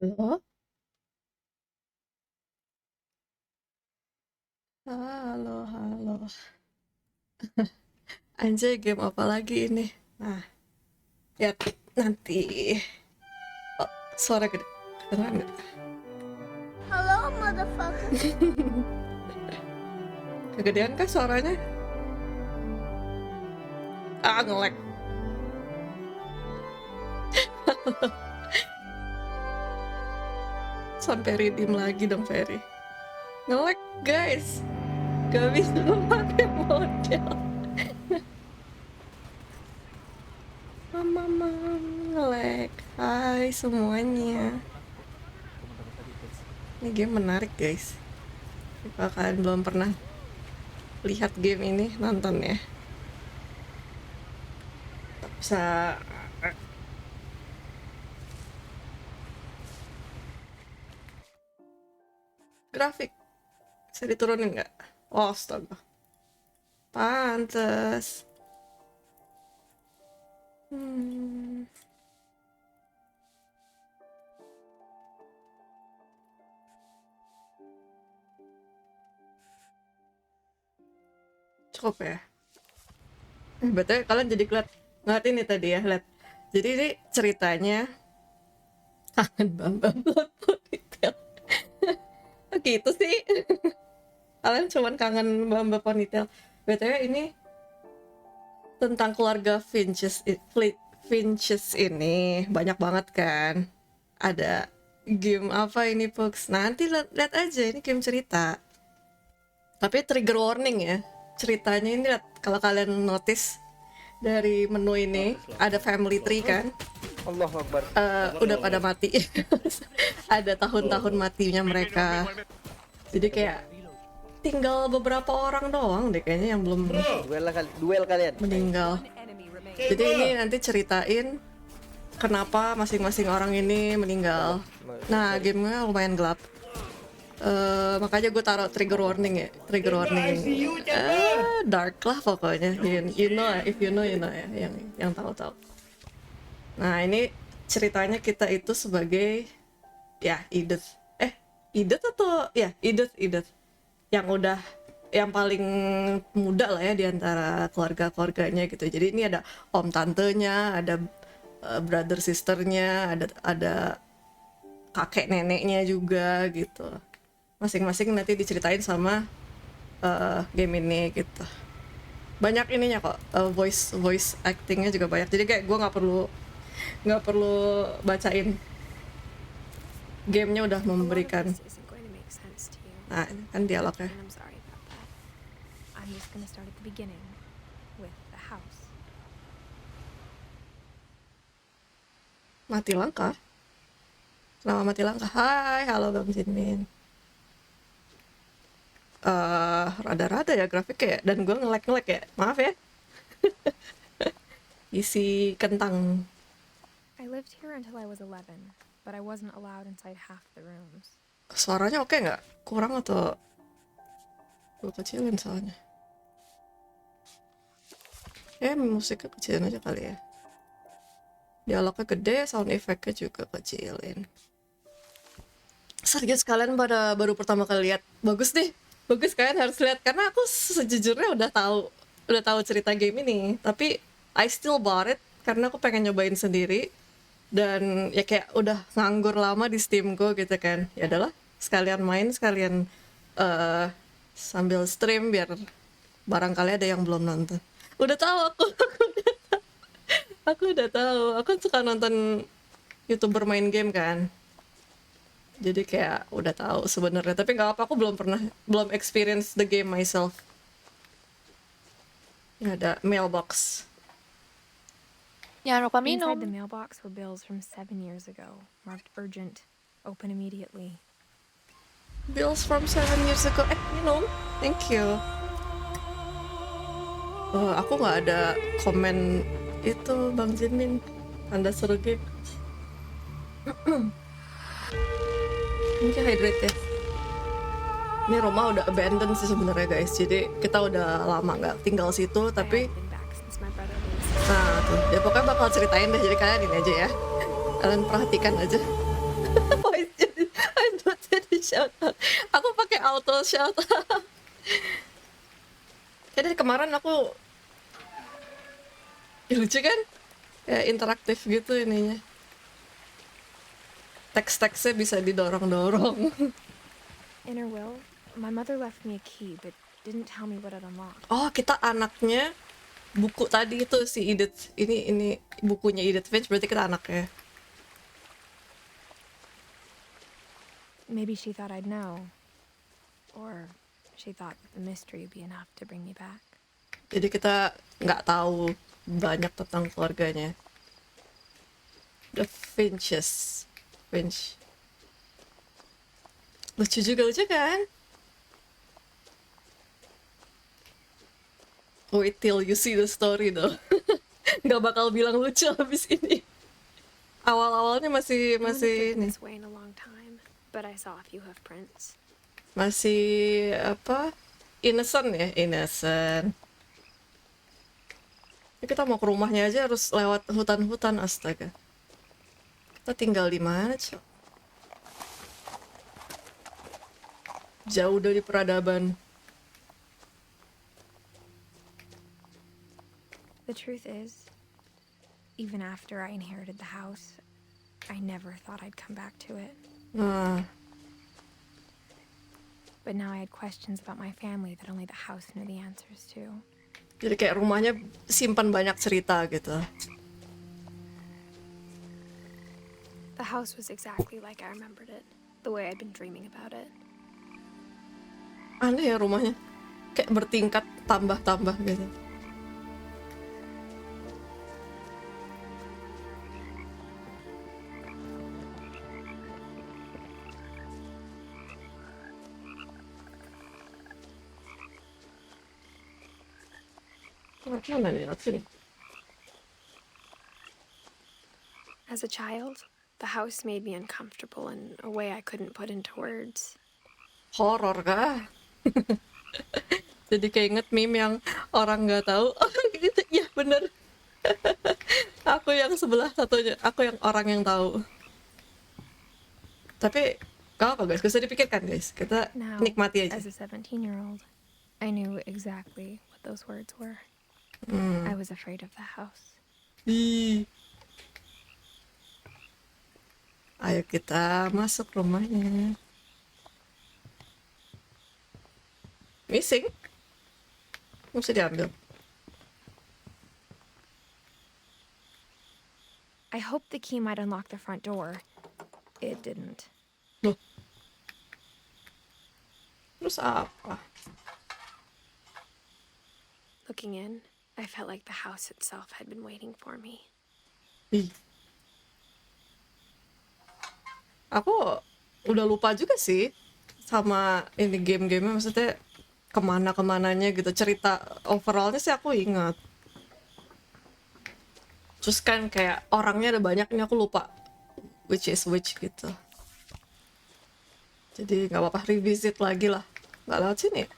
Halo? Halo, halo. Anjay, game apa lagi ini? Nah, lihat nanti. Oh, suara gede. Kedengeran nggak? Hello, motherfucker. Kegedean kah suaranya? Ah, nge-lag. Sampai redeem lagi dong, Ferry. Nge-lag, guys. Gak bisa pakai model. Mama, nge-lag. Hai semuanya. Ini game menarik, guys. Jika kalian belum pernah lihat game ini, nonton ya. Bisa grafik bisa diturunin nggak? Oh, astaga. Pantes. Hmm. Cukup ya. Betul kalian jadi ngeliat ini tadi ya, lihat. Jadi ini ceritanya kangen Bambang Ponytail. Oh gitu sih. Kalian cuman kangen Bambang Ponytail. BTW ini tentang keluarga Finches ini banyak banget kan. Ada game apa ini, Pux? Nanti lihat aja, ini game cerita. Tapi trigger warning ya. Ceritanya ini lihat, kalau kalian notice dari menu ini ada family tree kan. Allah Akbar. Udah pada mati. Ada tahun-tahun matinya mereka. Jadi kayak tinggal beberapa orang doang deh kayaknya yang belum Duel kalian. meninggal. Jadi ini nanti ceritain kenapa masing-masing orang ini meninggal. Nah, gamenya lumayan gelap. Makanya gue taruh trigger warning ya. Trigger warning. Dark lah pokoknya. You know, if you know, you know ya. Yang tahu-tahu. Nah, ini ceritanya kita itu sebagai ya Edith. Edith atau ya Edith yang paling muda lah ya di antara keluarga-keluarganya gitu. Jadi ini ada om tantenya, ada brother sisternya, ada kakek neneknya juga gitu. Masing-masing nanti diceritain sama game ini gitu. Banyak ininya kok, voice actingnya juga banyak. Jadi kayak gue nggak perlu bacain, gamenya udah memberikan. Nah, ini kan dialognya. Mati langka. Nama mati langka. Hai, halo Bang Jinmin. Rada-rada ya grafiknya ya. Dan gue nge-lag ya. Maaf ya. Isi kentang. I lived here until I was 11, but I wasn't allowed inside half the rooms. Suaranya oke nggak? Kurang atau gue kecilin soalnya? Musiknya kecilin aja kali ya. Dialognya gede, sound effect-nya juga kecilin. Serius kalian baru pertama kali lihat? Bagus deh. Bagus, kalian harus lihat karena aku sejujurnya udah tahu cerita game ini, tapi I still bought it karena aku pengen nyobain sendiri. Dan ya kayak udah nganggur lama di Steamku gitu kan, ya adalah sekalian main, sekalian sambil stream biar barangkali ada yang belum nonton. Udah tahu aku udah tahu, aku suka nonton YouTuber main game kan, jadi kayak udah tahu sebenarnya, tapi nggak apa, aku belum experience the game myself. Ini ada mailbox. Jangan lupa Inside the minum. mailbox were bills from 7 years ago, marked urgent, open immediately. Bills from 7 years ago. Minum. Thank you. Aku nggak ada komen itu Bang Jinmin. Anda suruh game. Mungkin hydrate ya. Ini rumah udah abandoned sih sebenarnya guys. Jadi kita udah lama nggak tinggal situ, tapi I've been back since my brother leaves. nah tuh, ya pokoknya bakal ceritain deh. Jadi kalian ini aja ya. Kalian perhatikan aja. shout out. Aku pakai auto shout out. Ya dari kemarin aku ya, lucu kan? Ya interaktif gitu ininya. Teks-teksnya bisa didorong-dorong. In her will, my mother left me a key, but didn't tell me what it unlocked. Oh, kita anaknya buku tadi itu si Edith. Ini bukunya Edith Finch, berarti kita anaknya. Maybe she thought I'd know. Or she thought that the mystery would be enough to bring me back. Jadi kita nggak tahu banyak tentang keluarganya. The Finches. Finch. Lucu kan? Wait till you see the story though. Nggak bakal bilang lucu habis ini. Awal-awalnya masih I haven't driven ini. this way in a long time, but I saw a few hoof prints. Masih apa? Innocent ya, innocent. Ya, kita mau ke rumahnya aja harus lewat hutan-hutan, astaga. Kita tinggal di mana, Cok? Jauh dari peradaban. The truth is, even after I inherited the house, I never thought I'd come back to it. Nah, But now I had questions about my family that only the house knew the answers to. jadi kayak rumahnya simpan banyak cerita gitu. The house was exactly like I remembered it, the way I'd been dreaming about it. Aneh ya rumahnya. Kayak bertingkat, tambah-tambah gitu. Mana nih, lihat sini. As a child, the house made me uncomfortable in a way I couldn't put into words. Horor kah? Jadi kayak inget meme yang orang nggak tahu. Oh gitu, ya bener. Aku yang sebelah satunya, aku yang orang yang tahu. Tapi gak apa guys, gak usah dipikirkan guys. Kita Now, nikmati aja. as a 17-year-old, I knew exactly what those words were. I was afraid of the house. Ih. Ayo kita masuk rumahnya. Missing? Nggak bisa diambil. I hoped the key might unlock the front door. It didn't. Loh. Terus apa? Looking in, I felt like the house itself had been waiting for me. Ih. Aku udah lupa juga sih sama ini game-gamenya, maksudnya kemana-kemananya gitu, cerita overallnya sih aku ingat. Terus kan kayak orangnya ada banyak, ini aku lupa which is which gitu. Jadi nggak apa-apa revisit lagi lah. Nggak lewat sini ya?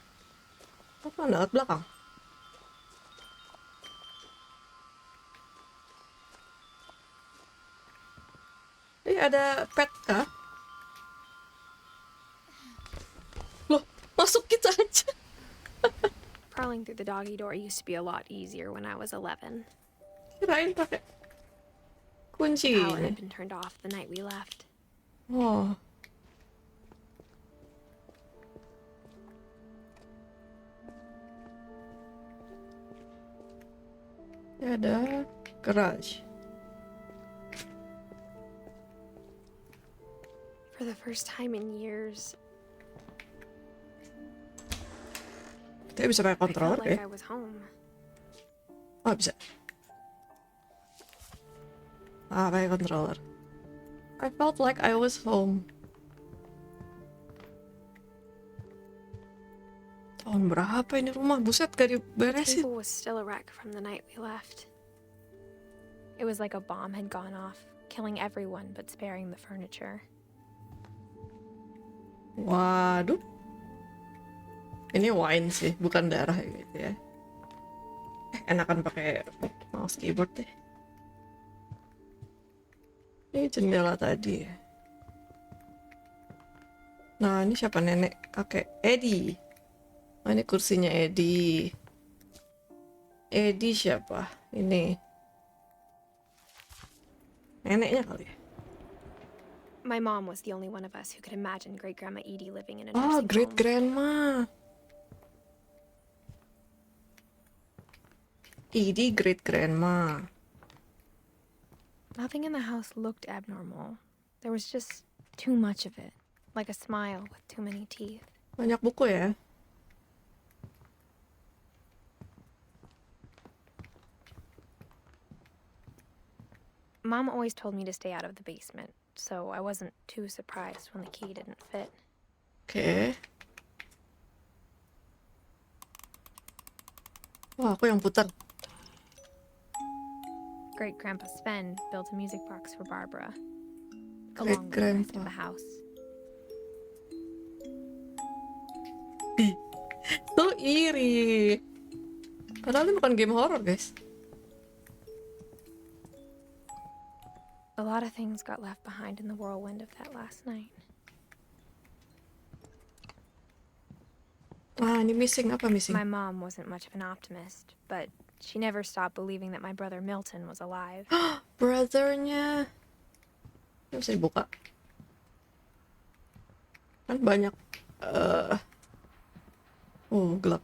Apa lewat belakang? Ada pet kah? Loh, masuk kita aja. Crawling through the doggy door used to be a lot easier when I was 11. Kirain pakai kunci. The power had been turned off the night we left. Oh. Ada garage. For the first time in years, Kita bisa pakai I felt controller like ya? I was home. Oh bisa. Pakai controller. I felt like I was home. Tahun berapa ini rumah? Buset, gak The diberesin. table was still a wreck from the night we left. It was like a bomb had gone off, killing everyone but sparing the furniture. Waduh. Ini wine sih, bukan darah gitu ya. Enakan pakai mouse keyboard deh. Ini jendela tadi ya. Nah, ini siapa? Nenek, kakek, Eddie. Oh, ini kursinya Eddie. Eddie siapa? Ini. Neneknya kali ya? My mom was the only one of us who could imagine Great Grandma Edie living in a Oh, nursing great home. grandma. Edie great grandma. Nothing in the house looked abnormal. There was just too much of it, like a smile with too many teeth. Banyak buku ya. Mom always told me to stay out of the basement, so I wasn't too surprised when the key didn't fit. Oke. Wah, aku yang putar. Great Grandpa Sven built a music box for Barbara, Great along with the rest of Grandpa. the house. So iri. Padahal ini bukan game horror, guys. A lot of things got left behind in the whirlwind of that last night. Ah, ini missing apa missing? My mom wasn't much of an optimist, but she never stopped believing that my brother Milton was alive. Brothernya. Ini bisa dibuka. Kan banyak. Gelap.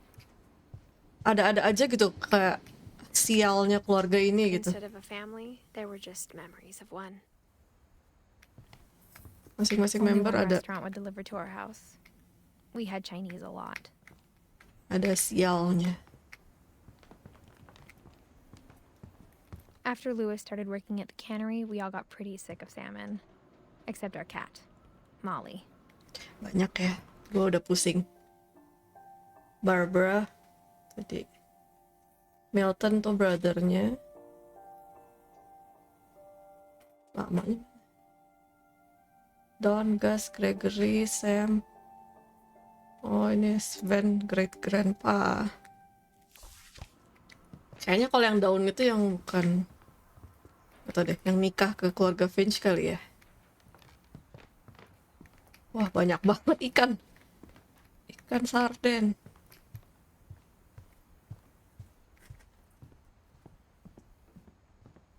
Ada-ada aja gitu kayak sialnya keluarga ini gitu. Instead of a family, there were just memories of one. Masing-masing Only member one ada restaurant would deliver to our house. We had Chinese a lot. sialnya. After Lewis started working at the cannery, we all got pretty sick of salmon. Except our cat, Molly. Banyak ya. Gue udah pusing. Barbara tadi. Milton tuh brothernya. Mamanya. Don, Gus, Gregory, Sam. Oh, ini Sven, great grandpa. Kayaknya kalau yang daun itu yang bukan, atau deh, yang nikah ke keluarga Finch kali ya. Wah, banyak banget ikan. Ikan sarden.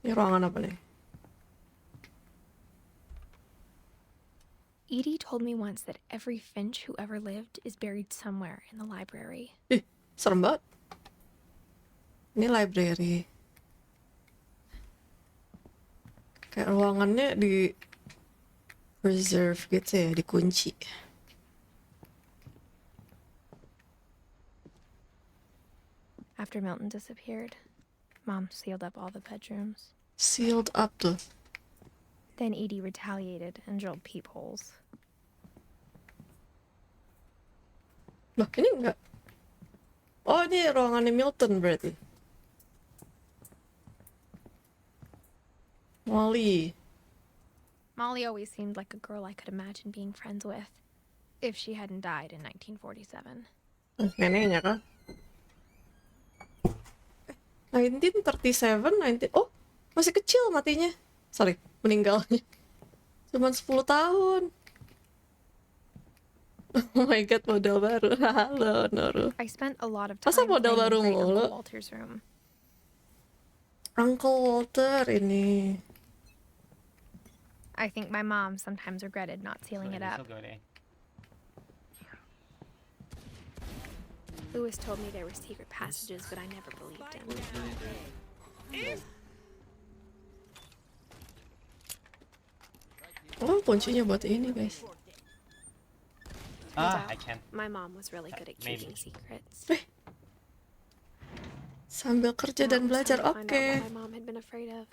Ini ruangan apa nih? Edie told me once that every Finch who ever lived is buried somewhere in the library. Ih, serem banget. Ini library. Kayak ruangannya di reserve gitu ya, dikunci. After Milton disappeared, Mom sealed up all the bedrooms. Sealed up tuh. Then Edie retaliated and drilled peepholes. Loh, ini enggak. Oh, ini ruangannya Milton berarti. Molly. Molly always seemed like a girl I could imagine being friends with, if she hadn't died in 1947. Neneknya kan? 1937, oh masih kecil matinya. Sorry, meninggalnya. Cuman 10 tahun. Oh my god, model baru. Halo, Noru. I spent a lot of time Masa playing model in baru Great mulu? Uncle Walter's room. Uncle Walter ini. I think my mom sometimes regretted not sealing it up. Lewis told me there were secret passages, but I never believed him. Oh, kuncinya buat ini, guys. I can't. My mom was really good at keeping secrets. Sambil kerja dan belajar, Now it was time to oke. find out what my mom had been afraid of.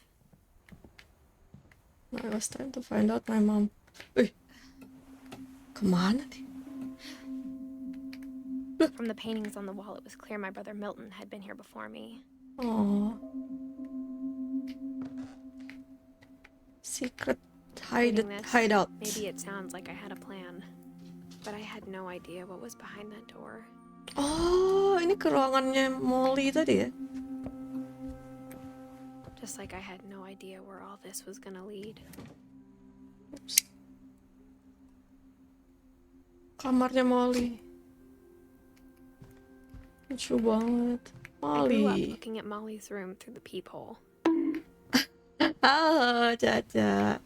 Now it was time to find out my mom. Kemana nih? From the paintings on the wall, it was clear my brother Milton had been here before me. Oh. Secret Reading this, hideout. maybe it sounds like I had a plan, but I had no idea what was behind that door. Oh, ini ke ruangannya Molly tadi ya? Just like I had no idea where all this was gonna lead. Oops. Kamarnya Molly. Lucu banget. I grew up Molly. looking at Molly's room through the peephole. Halo, Caca.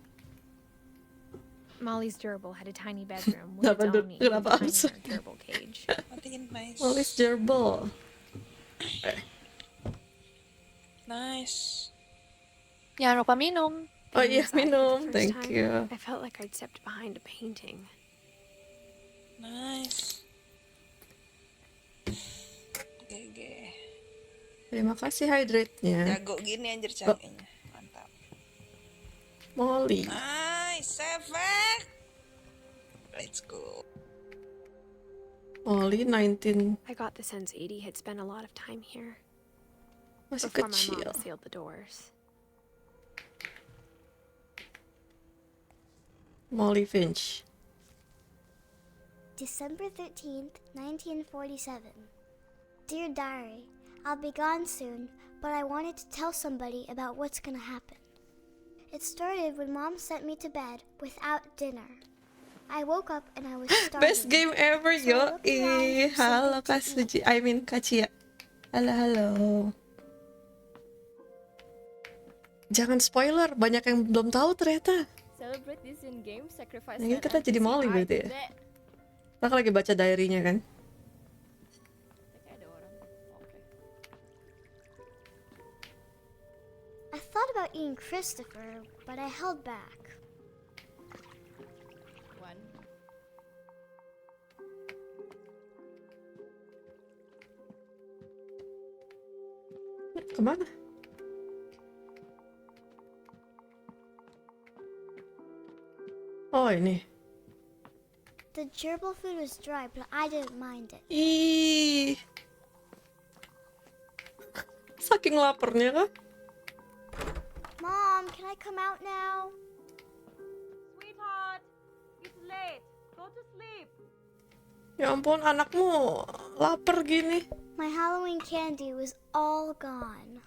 Molly's gerbil had a tiny bedroom with Kenapa its own even kenapa tinier absurd? gerbil cage. Matiin nice. Molly's gerbil. Nice. Jangan lupa minum. Oh Being iya, inside for the minum. first Thank time, you. I felt like I'd stepped behind a painting. Nice. GG. Terima kasih hydrate-nya. Jago gini anjir carinya. Mantap. Molly. Nice. Seven. Let's go. Molly 19. I got the sense Edie had spent a lot of time here Masih before my kecil. mom sealed the doors. Molly Finch. December 13th, 1947. Dear Diary, I'll be gone soon, but I wanted to tell somebody about what's gonna happen. It started when Mom sent me to bed without dinner. I woke up and I was starving. Best game ever, So I yo. looked around for Halo something to Kak Suji. I mean Kak Cia. Halo. Jangan spoiler, banyak yang belum tahu ternyata. Celebrate this in-game sacrifice. Ini kita jadi Molly berarti ya. Kita lagi baca diary-nya kan. Ada orang. Oke. I thought about eating Christopher, but I held back. One. Kemana? Oh ini. The gerbil food was dry, but I didn't mind it. Ih. Saking laparnya kah? Mom, can I come out now? Sweetheart, it's late. Go to sleep. Ya ampun, anakmu lapar gini. My Halloween candy was all gone.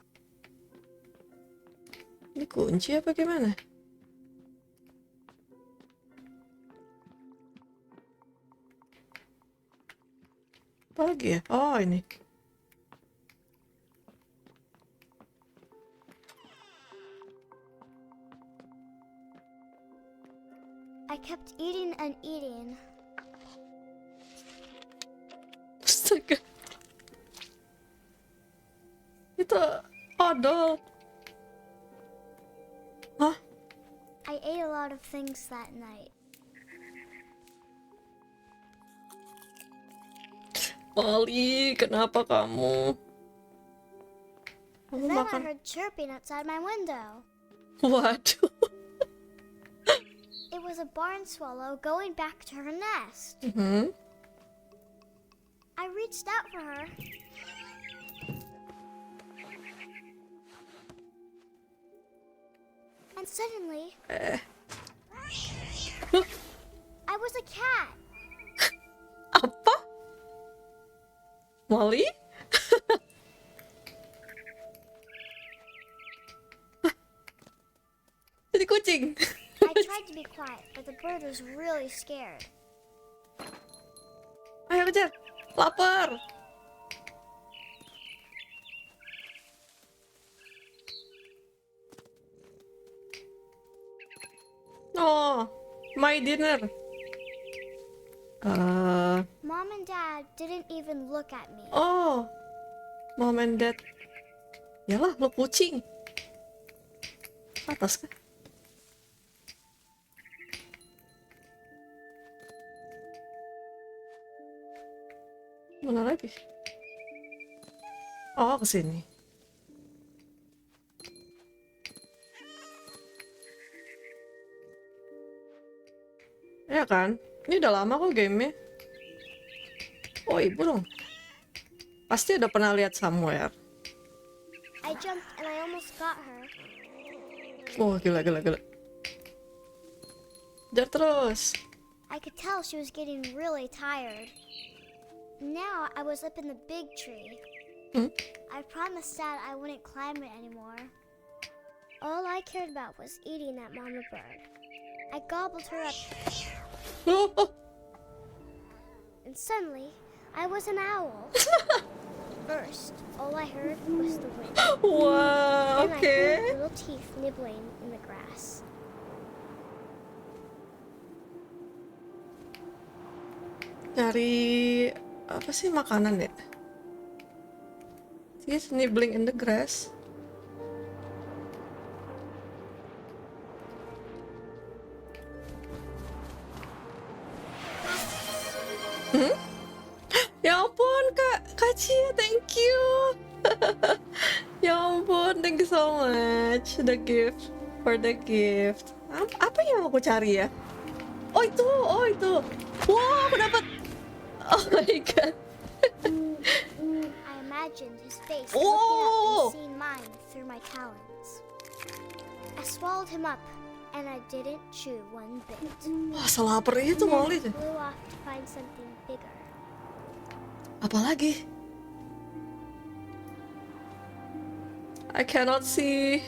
Ini kunci apa gimana? Apa lagi ya? Oh ini. I kept eating and eating. Astaga. Itu odol. Hah? I ate a lot of things that night. Molly, kenapa kamu? Kamu Then I makan? heard chirping outside my window. Waduh. It was a barn swallow going back to her nest. Mhm. I reached out for her. And suddenly, I was a cat. Apa? Molly? Jadi kucing. I tried to be quiet, but the bird was really scared. Ayo kejar. Lapar. Oh, my dinner. Mom and Dad didn't even look at me. Oh, mom and dad. Yalah, lo kucing. Atas kan? Mana lagi? Oh, kesini. Ya kan? Ini udah lama kok gamenya. Oh, ibu dong. Pasti udah pernah lihat somewhere. I jumped and I almost got her. Oh, gila. Kejar terus. I could tell she was getting really tired. Now I was up in the big tree. I promised Dad I wouldn't climb it anymore. All I cared about was eating that mama bird. I gobbled her up. Oh. and suddenly I was an owl. First, all I heard was the wind. Wah, Then I oke. heard little teeth nibbling in the grass. Cari apa sih makanan ya? He's nibbling in the grass. Ya ampun Kak Cia, thank you. Ya ampun, thank you so much the gift. Apa yang aku cari ya? Oh itu. Wah, aku dapat. Oh my god. I imagined his face Oh! looking up and seeing mine through my talons. I swallowed him up, and I didn't chew one bit. Wah, selapar itu Molly. Then flew off to find something bigger. Apalagi? I cannot see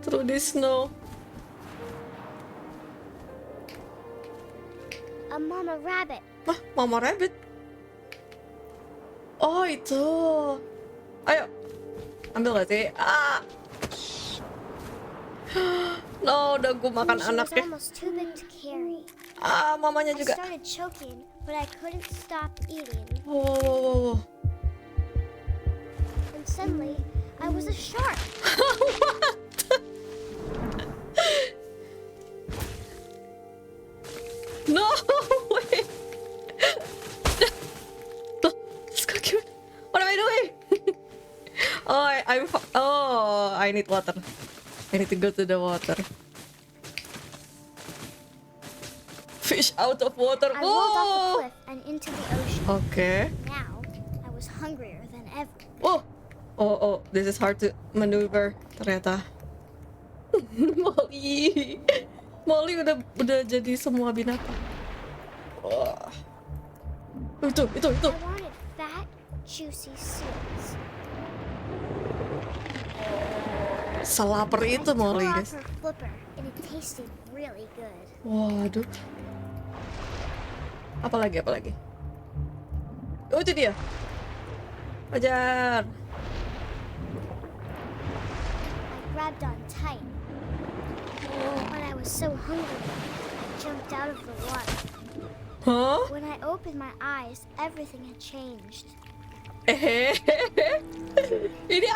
through this snow. A mama rabbit. Wah, Mama Rabbit. Oh, itu. Ayo. Ambil gak sih? Ah. No, udah gue makan She was anaknya. almost too big to carry. Ah, mamanya I juga. started choking, but I couldn't stop eating. Wow. And suddenly, I was a shark. No way. Let's go, cute. What am I doing? I need water. I need to go to the water. Fish out of water. I rolled off the Oh. cliff and into the ocean. Okay. Now, I was hungrier than ever. Oh, this is hard to maneuver ternyata. Molly udah jadi semua binatang. Wah. Itu. I wanted fat, juicy seals. Selapar itu I tore Molly, off guys. her flipper, and it tasted really good. Waduh. Apalagi? Oh, itu dia. Ajar. I grabbed on tight. When I was so hungry, I jumped out of the water. Huh? When I opened my eyes, everything had changed. Ini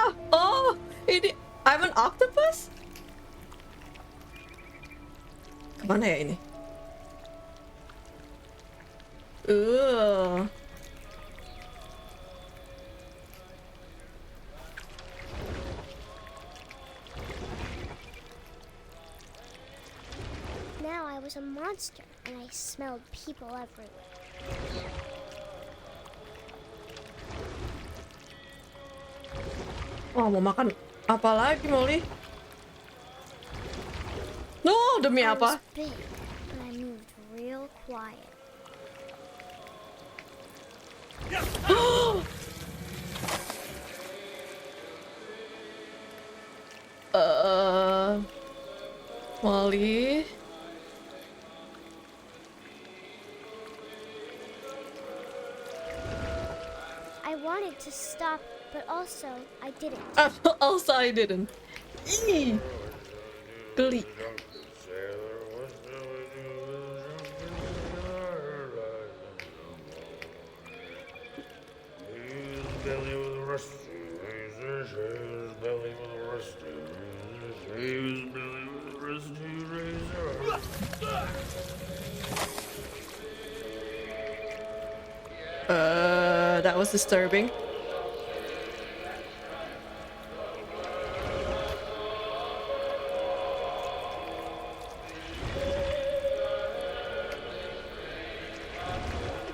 ini I'm an octopus? Kemana ya ini? Now I was a monster, and I smelled people everywhere. Wah, mau makan apa lagi, Molly? No, demi I apa? was big, but I moved real quiet. Molly. I wanted to stop, but also I didn't. Also, I didn't. Ih, geli. That was disturbing.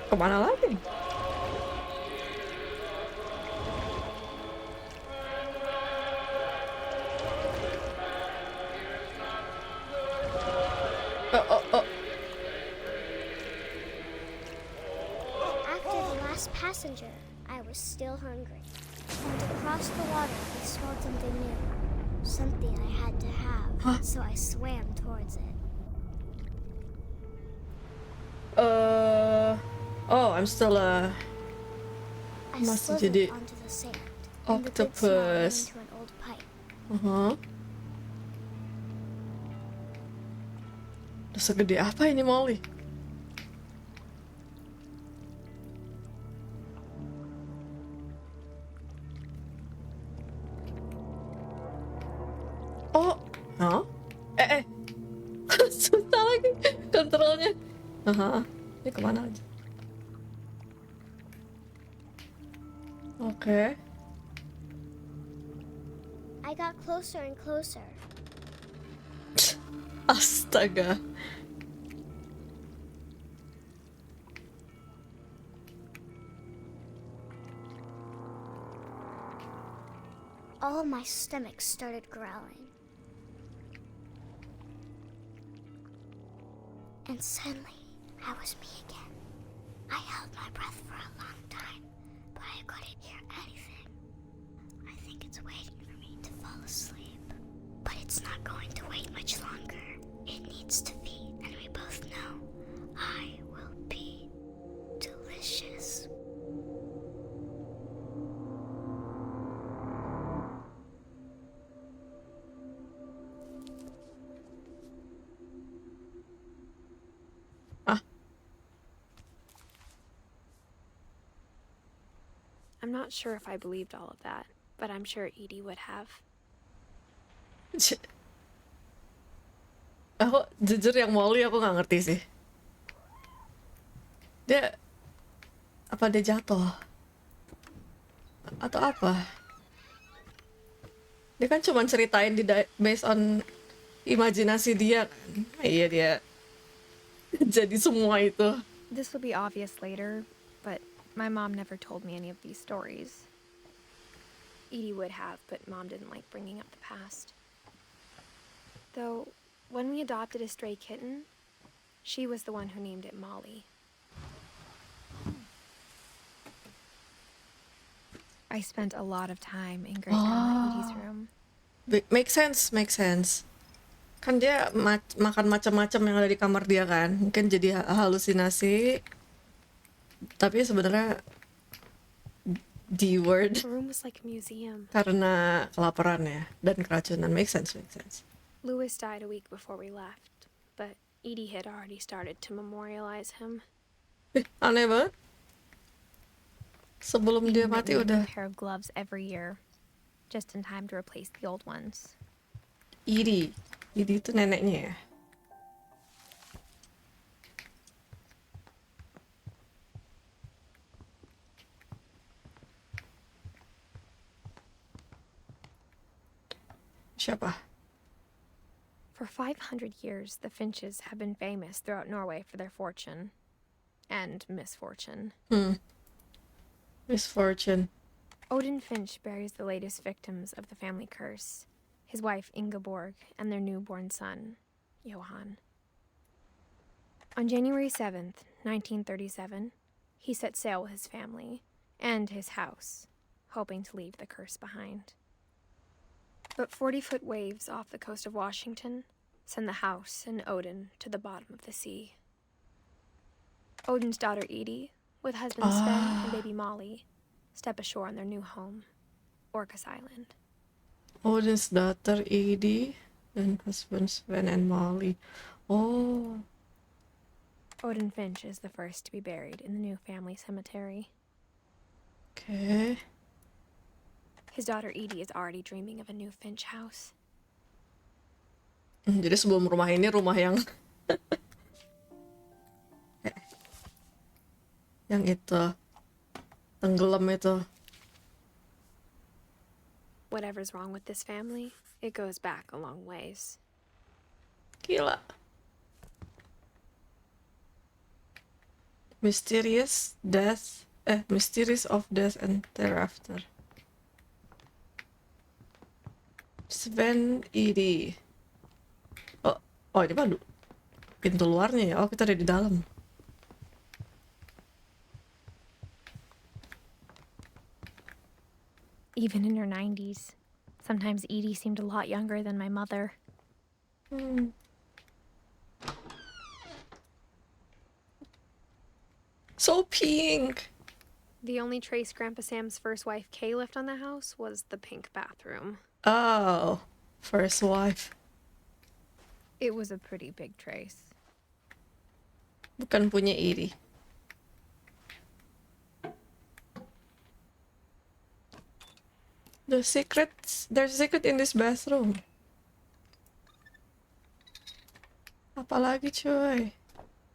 Kemana lagi? Oh. After the last passenger, I was still hungry. And across the water, I smelled something new. Something I had to have, Huh? so I swam towards it. Oh, I'm still a I Masih slithered jadi onto the sand, and the big smell went octopus. into an old pipe. Udah segede apa ini Molly? Oh, huh? Susah lagi kontrolnya. Ini kemana aja? Oke. I got closer and closer. Astaga. All my stomach started growling. And suddenly, I was me again. I held my breath for a long time, but I couldn't hear anything. I think it's waiting for me to fall asleep. But it's not going to wait much longer. It needs to feed, and we both know I will be delicious. I'm not sure if I believed all of that, but I'm sure Edie would have. Aku jujur yang Molly aku nggak ngerti sih. Apa dia jatuh? Atau apa? Dia kan cuma ceritain based on imajinasi dia kan. Iya dia jadi semua itu. This will be obvious later, but my mom never told me any of these stories. Edie would have, but Mom didn't like bringing up the past. Though, when we adopted a stray kitten, she was the one who named it Molly. I spent a lot of time in Great Grandma Edie's room. Make sense. Kan dia makan macam-macam yang ada di kamar dia kan. Mungkin jadi halusinasi. Tapi sebenarnya D-word The room was like a museum. karena kelaparan ya dan keracunan. Make sense. Louis died a week before we left, but Edie had already started to memorialize him. Aneh banget. Sebelum dia mati We udah a pair of gloves every year, just in time to replace the old ones. Edie itu neneknya ya. Siapa? For 500 years, the Finches have been famous throughout Norway for their fortune and misfortune. Misfortune. Odin Finch buries the latest victims of the family curse, his wife Ingeborg and their newborn son, Johan. On January 7th, 1937, he set sail with his family and his house, hoping to leave the curse behind. But 40-foot waves off the coast of Washington send the house and Odin to the bottom of the sea. Odin's daughter Edie, with husband Sven and baby Molly, step ashore on their new home, Orcas Island. Odin's daughter Edie and husband Sven and Molly. Oh. Odin Finch is the first to be buried in the new family cemetery. Okay. His daughter Edie is already dreaming of a new Finch house. Jadi sebelum rumah ini rumah yang yang itu tenggelam itu. Whatever's wrong with this family, it goes back a long ways. Gila. Mysterious of death and thereafter. Sven Edie. Oh ini mah pintu luarnya ya. Oh kita ada di dalam. Even in her 90s, sometimes Edie seemed a lot younger than my mother. So pink. The only trace Grandpa Sam's first wife, Kay, left on the house was the pink bathroom. Oh, first wife. It was a pretty big trace. Bukan punya Iri. There's a secret in this bathroom. Apalagi cuy?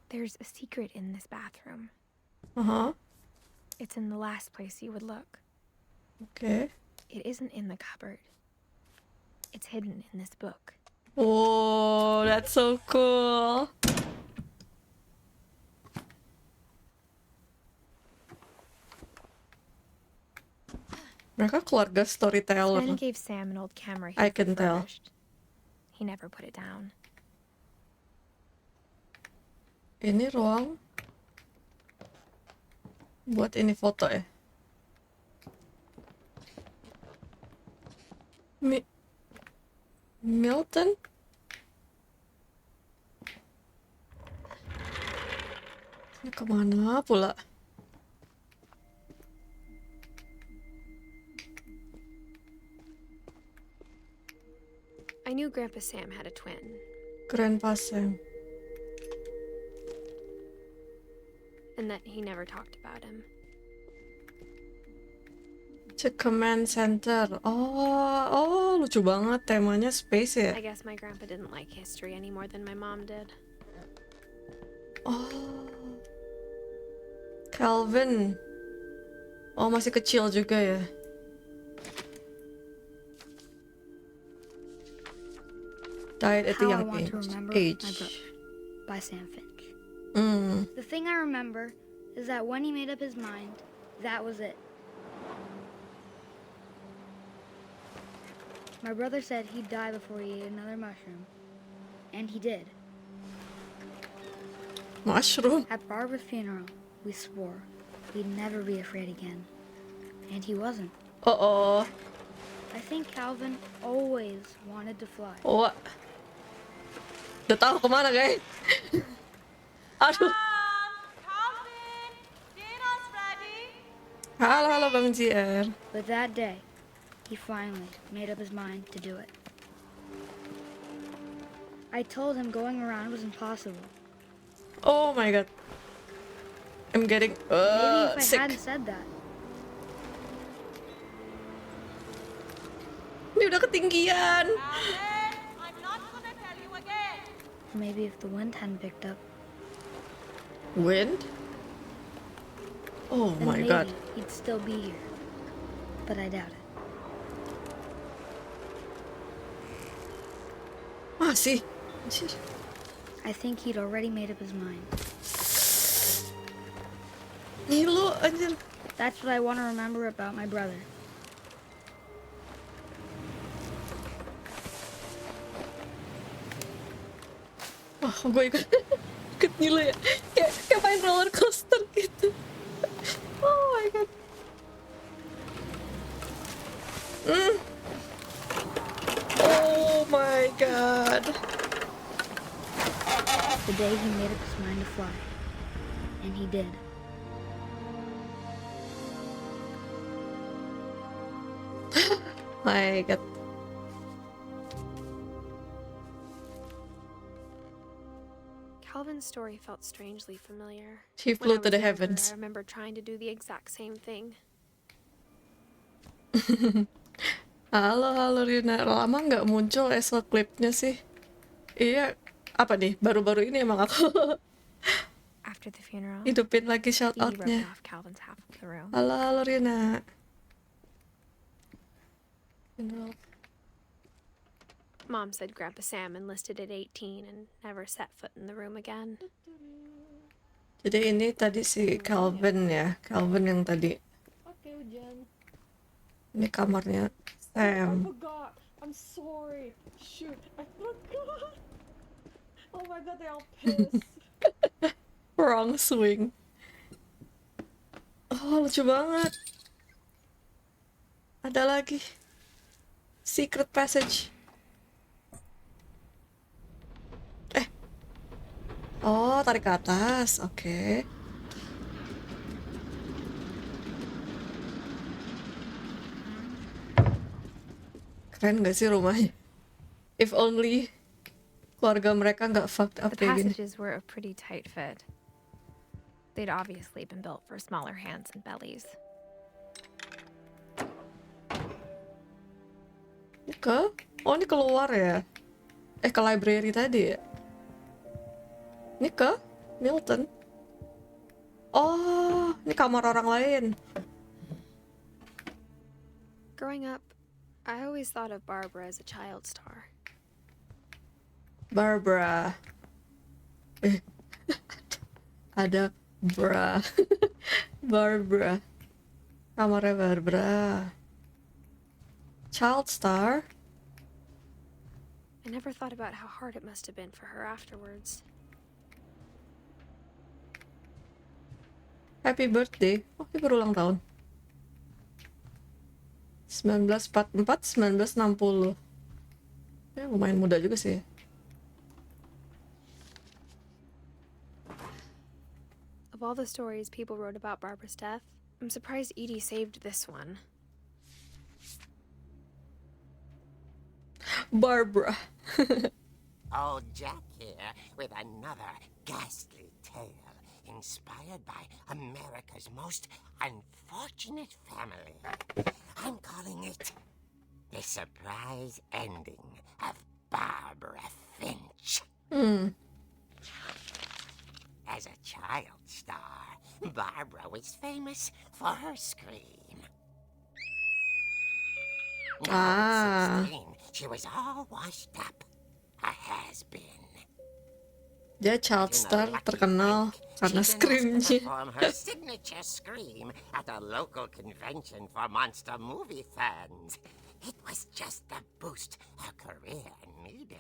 There's a secret in this bathroom. Uh-huh. It's in the last place you would look. Okay. It isn't in the cupboard. It's hidden in this book. Oh, that's so cool. Mereka keluarga storyteller. Sven gave Sam an old camera he I can tell. refurbished. He never put it down. Ini ruang buat ini foto ya. Milton? Ini kemana pula? I knew Grandpa Sam had a twin, Grandpa Sam. and that he never talked about him. Cek command center. Oh, lucu banget temanya space ya. I guess my grandpa didn't like history any more than my mom did. Oh, Calvin. Oh, masih kecil juga ya. Died at a How I young Want to Remember age. My Brother by Sam Finch. Mm. The thing I remember is that when he made up his mind, that was it. My brother said he'd die before he ate another mushroom. And he did. Mushroom. At Barbara's funeral, we swore we'd never be afraid again. And he wasn't. Oh. I think Calvin always wanted to fly. Oh. Udah tahu kemana guys? Aduh. Calvin, dinner's ready. Halo Bang JR. But that day, he finally made up his mind to do it. I told him going around was impossible. Oh my god. I'm getting Maybe if I sick. hadn't said that, Ini udah ketinggian. Calvin, I'm not gonna tell you again. maybe if the wind hadn't picked up, Wind? Oh then my maybe god. he'd still be here. But I doubt it. Masih. Anjir. I think he'd already made up his mind. Nilo anjir. That's what I want to remember about my brother. Wah, gue ikut Nilo ya. Kayak main roller coaster gitu. Oh my god. Oh my god. The day he made up his mind to fly. And he did. My god. Calvin's story felt strangely familiar. He When flew I to was the younger, heavens. I remember trying to do the exact same thing. Halo Rina, lama nggak muncul esok klipnya sih. Iya, apa nih? Baru-baru ini emang aku After the funeral, hidupin lagi shout Edie roped outnya. off Calvin's half of the room. Halo Rina. Funeral. Mom said Grandpa Sam enlisted at 18 and never set foot in the room again. Jadi ini tadi si Calvin ya, Calvin yang tadi. Okay, hujan. Ini kamarnya I Sam. forgot. I'm sorry. Shoot, I forgot. Oh my god, they're all pissed. Wrong swing. Oh, lucu banget. Ada lagi. Secret passage. Oh, tarik ke atas. Oke. Keren gak sih rumahnya? If only keluarga mereka nggak fucked up The kayak gini. passages were a pretty tight fit. They'd obviously been built for smaller hands and bellies. Ini ini keluar ya? Ke library tadi ya? Ini ke Milton. Oh, ini kamar orang lain. Growing up, I always thought of Barbara as a child star. Barbara. Ada bra. Barbara. Kamarnya Barbara. Child star. I never thought about how hard it must have been for her afterwards. Happy birthday. Oh, ini berulang tahun. 1944, 1960. Ya, lumayan muda juga sih. Of all the stories people wrote about Barbara's death, I'm surprised Edie saved this one. Barbara. Old Jack here with another ghastly tale inspired by America's most unfortunate family. I'm calling it The Surprise Ending of Barbara Finch. As a child star, Barbara was famous for her scream. Now at 16, she was all washed up. A has-been. Dia child star terkenal karena screamnya. Perform her signature scream at a local convention for monster movie fans. It was just the boost her career needed.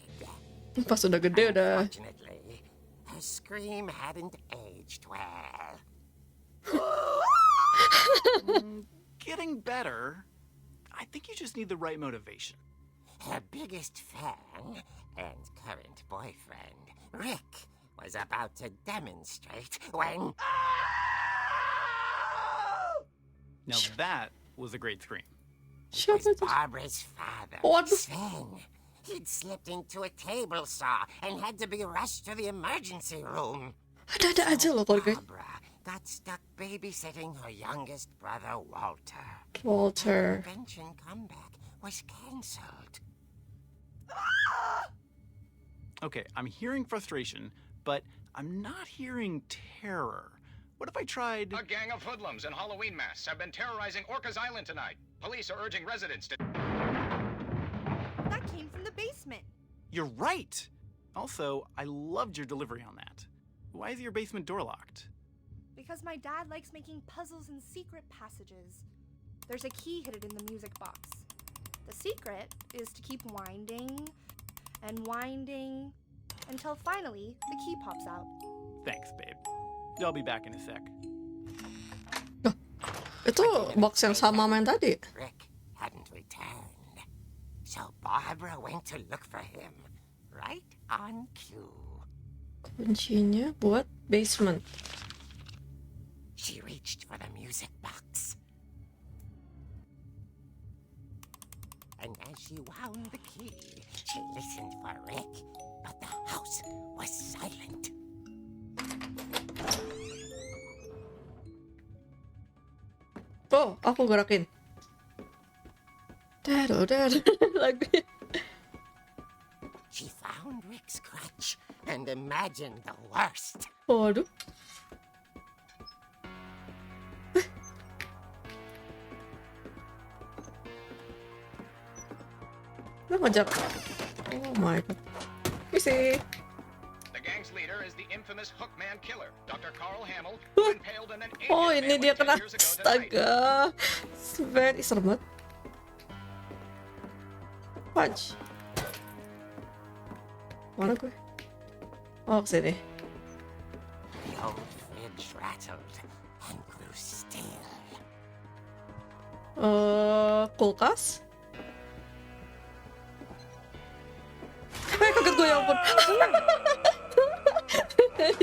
Pas udah gede udah. Unfortunately, her scream hadn't aged well. Getting better. I think you just need the right motivation. Her biggest fan and current boyfriend, Rick, was about to demonstrate when... Now that was a great scream. It was Barbara's father, What? Sven. He'd slipped into a table saw and had to be rushed to the emergency room. Ada aja loh keluarga. Barbara got stuck babysitting her youngest brother, Walter. Walter. Her convention comeback was cancelled. Okay, I'm hearing frustration, but I'm not hearing terror. What if I tried... A gang of hoodlums in Halloween masks have been terrorizing Orcas Island tonight. Police are urging residents to... That came from the basement. You're right! Also, I loved your delivery on that. Why is your basement door locked? Because my dad likes making puzzles and secret passages. There's a key hidden in the music box. The secret is to keep winding and winding until finally the key pops out. Thanks, babe. I'll be back in a sec. Itu box yang sama main tadi. Rick hadn't returned. So Barbara went to look for him. Right on cue. Kuncinya buat basement. She reached for the music box. And as she wound the key, she listened for Rick, but the house was silent. Oh, aku gerakin. Dado. Lagunya. She found Rick's crutch and imagined the worst. Waduh. Lu ngajak. Oh my god. Misi. The gang's leader is the infamous Hookman killer, Dr. Carl Hamill, who impaled and then ate Oh, his ini family dia 10 kena. years ago tonight. Astaga. Very serem banget. Punch. Mana gue? Oh, kesini. The old fridge rattled and grew still. Kulkas? Kaget gue, ya ampun.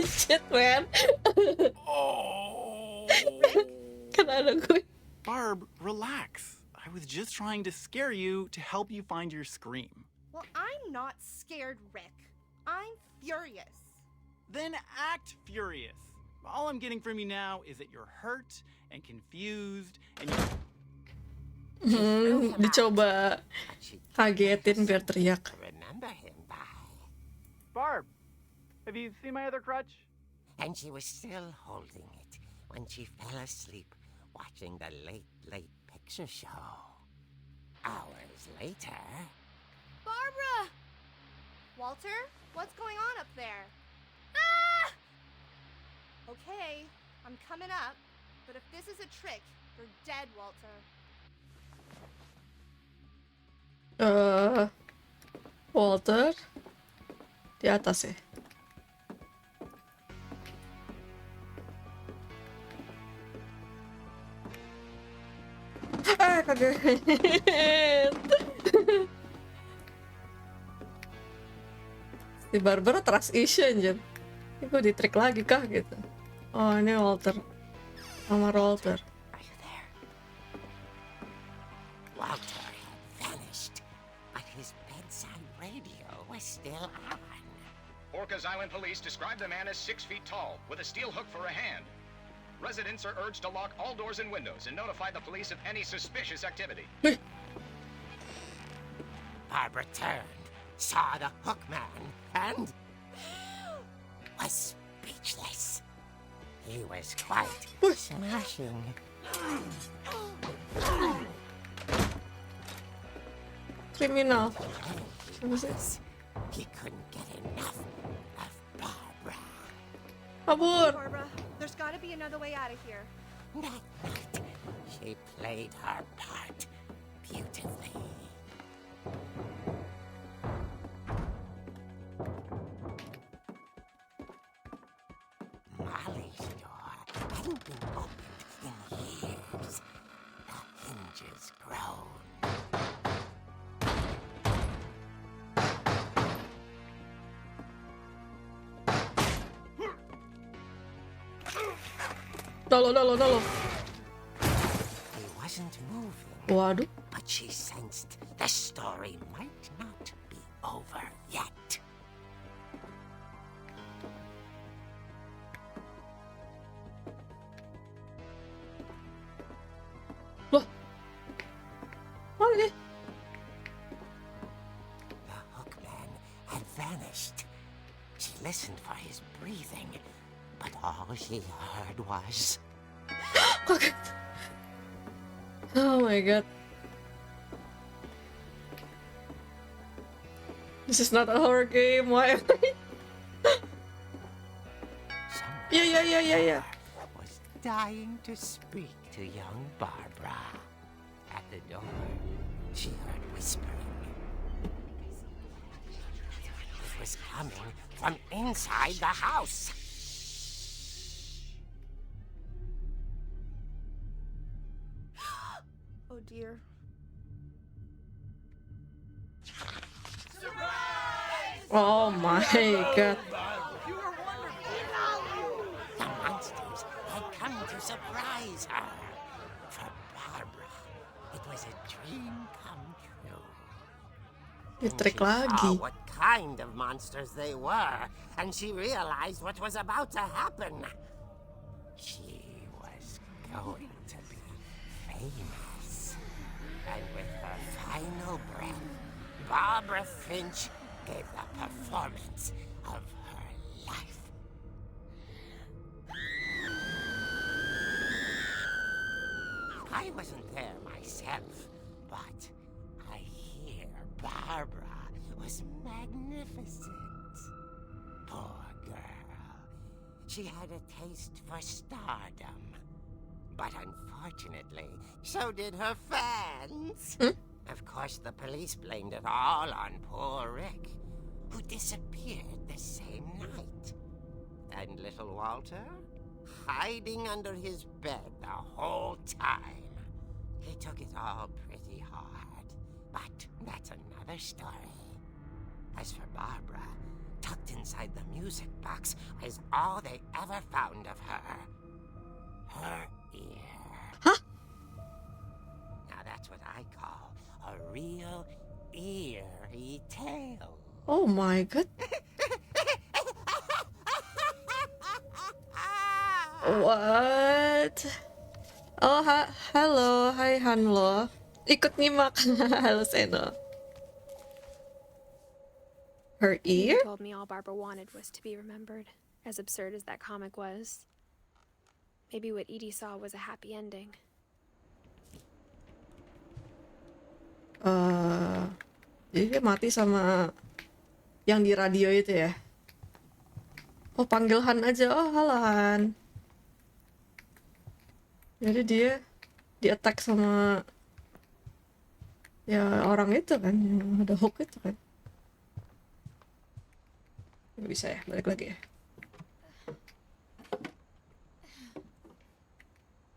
Shit, man. Kan ada gue. Barb, relax. I I was just trying to scare you to help you find your scream. Well, I'm not scared, Rick. I'm furious. Then act furious. All I'm getting from you now is that you're hurt and confused and Dicoba kagetin biar teriak. Remember him by. Barb, have you seen my other crutch? And she was still holding it when she fell asleep watching the late picture show. Hours later... Barbara! Walter, what's going on up there? Ah! Okay, I'm coming up, but if this is a trick, you're dead, Walter. Walter di atas ya. Kaget. Si Barbara trust issue anjir. Ini gue di trik lagi kah gitu. Oh ini Walter. Kamar Walter. Are you there? Walter had vanished, but his bedside radio was still on. Orcas Island police describe the man as 6 feet tall, with a steel hook for a hand. Residents are urged to lock all doors and windows and notify the police of any suspicious activity. Barbara turned, saw the hook man, and was speechless. He was quite smashing. Kriminal. He couldn't get enough of Barbara. Kabur. Barbara, there's got to be another way out of here. That night, she played her part beautifully. Molly's door hadn't been opened in years. The hinges groaned. Dalo. He wasn't moving. Waduh. But she sensed the story might not be over yet. Loh. Mana dia? The hookman had vanished. She listened for his breathing, but all she heard was... Oh my god. This is not a horror game. Why am I? Yeah. Was dying to speak to young Barbara. At the door, she heard whispering. It was coming from inside the house. Oh dear. Oh my god. The monsters had come to surprise her. For Barbara, it was a dream come true. Di trik She lagi. saw what kind of monsters they were, and she realized what was about to happen. She was going to be famous. And with her final breath, Barbara Finch gave the performance of her life. I wasn't there myself, but I hear Barbara was magnificent. Poor girl. She had a taste for stardom. But unfortunately, so did her fans. Of course, the police blamed it all on poor Rick, who disappeared the same night. And little Walter, hiding under his bed the whole time. He took it all pretty hard, but that's another story. As for Barbara, tucked inside the music box is all they ever found of her. Her ear. Huh? Now that's what I a real eerie tale. Oh my god. What? Oh, halo, hai Hanlo. Ikut nyimak. Halo Seno. Her Edie ear? told me all Barbara wanted was to be remembered, as absurd as that comic was. Maybe what Edie saw was a happy ending. Jadi dia mati sama yang di radio itu ya? Oh, panggil Han aja. Oh, halo Han. Jadi dia di-attack sama ya orang itu kan, yang ada hook itu kan. Nggak bisa ya, balik lagi ya.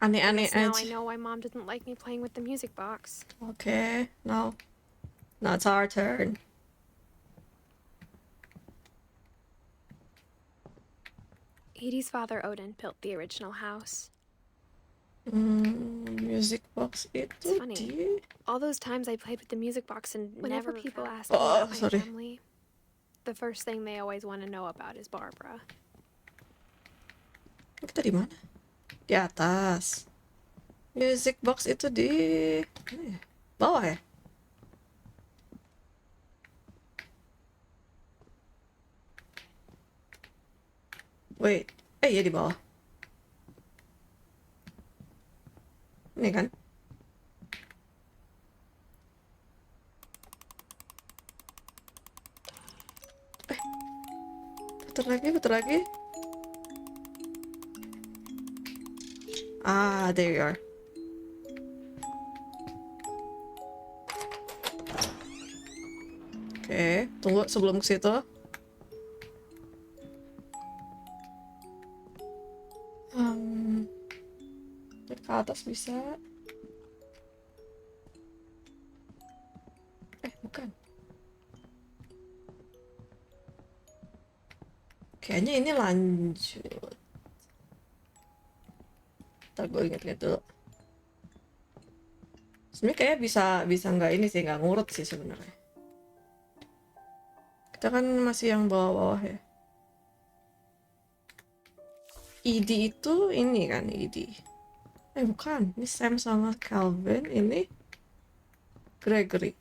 Aneh-aneh Now I aja. know why Mom didn't like me playing with the music box. Okay, now it's our turn. Edie's father Odin built the original house. Music box itu It's funny. di... All those times I played with the music box, and whenever people ask me Oh, about my sorry. family, the first thing they always want to know about is Barbara. Kita di mana? Di atas. Music box itu di bawah ya? Wait, iya di bawah. Ini kan? Putar lagi. Ah, there you are. Oke, tunggu sebelum ke situ. Ke atas bisa. Bukan. Kayaknya ini lanjut. Ntar gue inget-inget dulu. Sebenarnya kayak bisa nggak ini sih, nggak ngurut sih sebenarnya. Kita kan masih yang bawah-bawah ya. Edie itu ini kan Edie. Bukan, ini Sam sama Calvin, ini Gregory.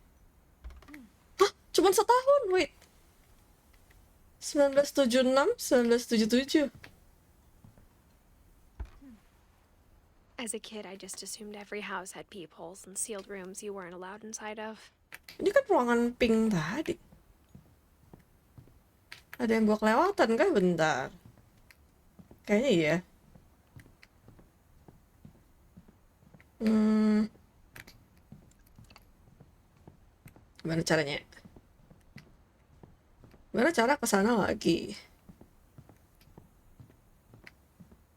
Hah, cuman setahun, wait. 1976, 1977. As a kid, I just assumed every house had peepholes and sealed rooms you weren't allowed inside of. Ini kan ruangan pink tadi. Ada yang gua kelewatan kah? Bentar. Kayaknya iya. Gimana caranya? Gimana cara ke sana lagi?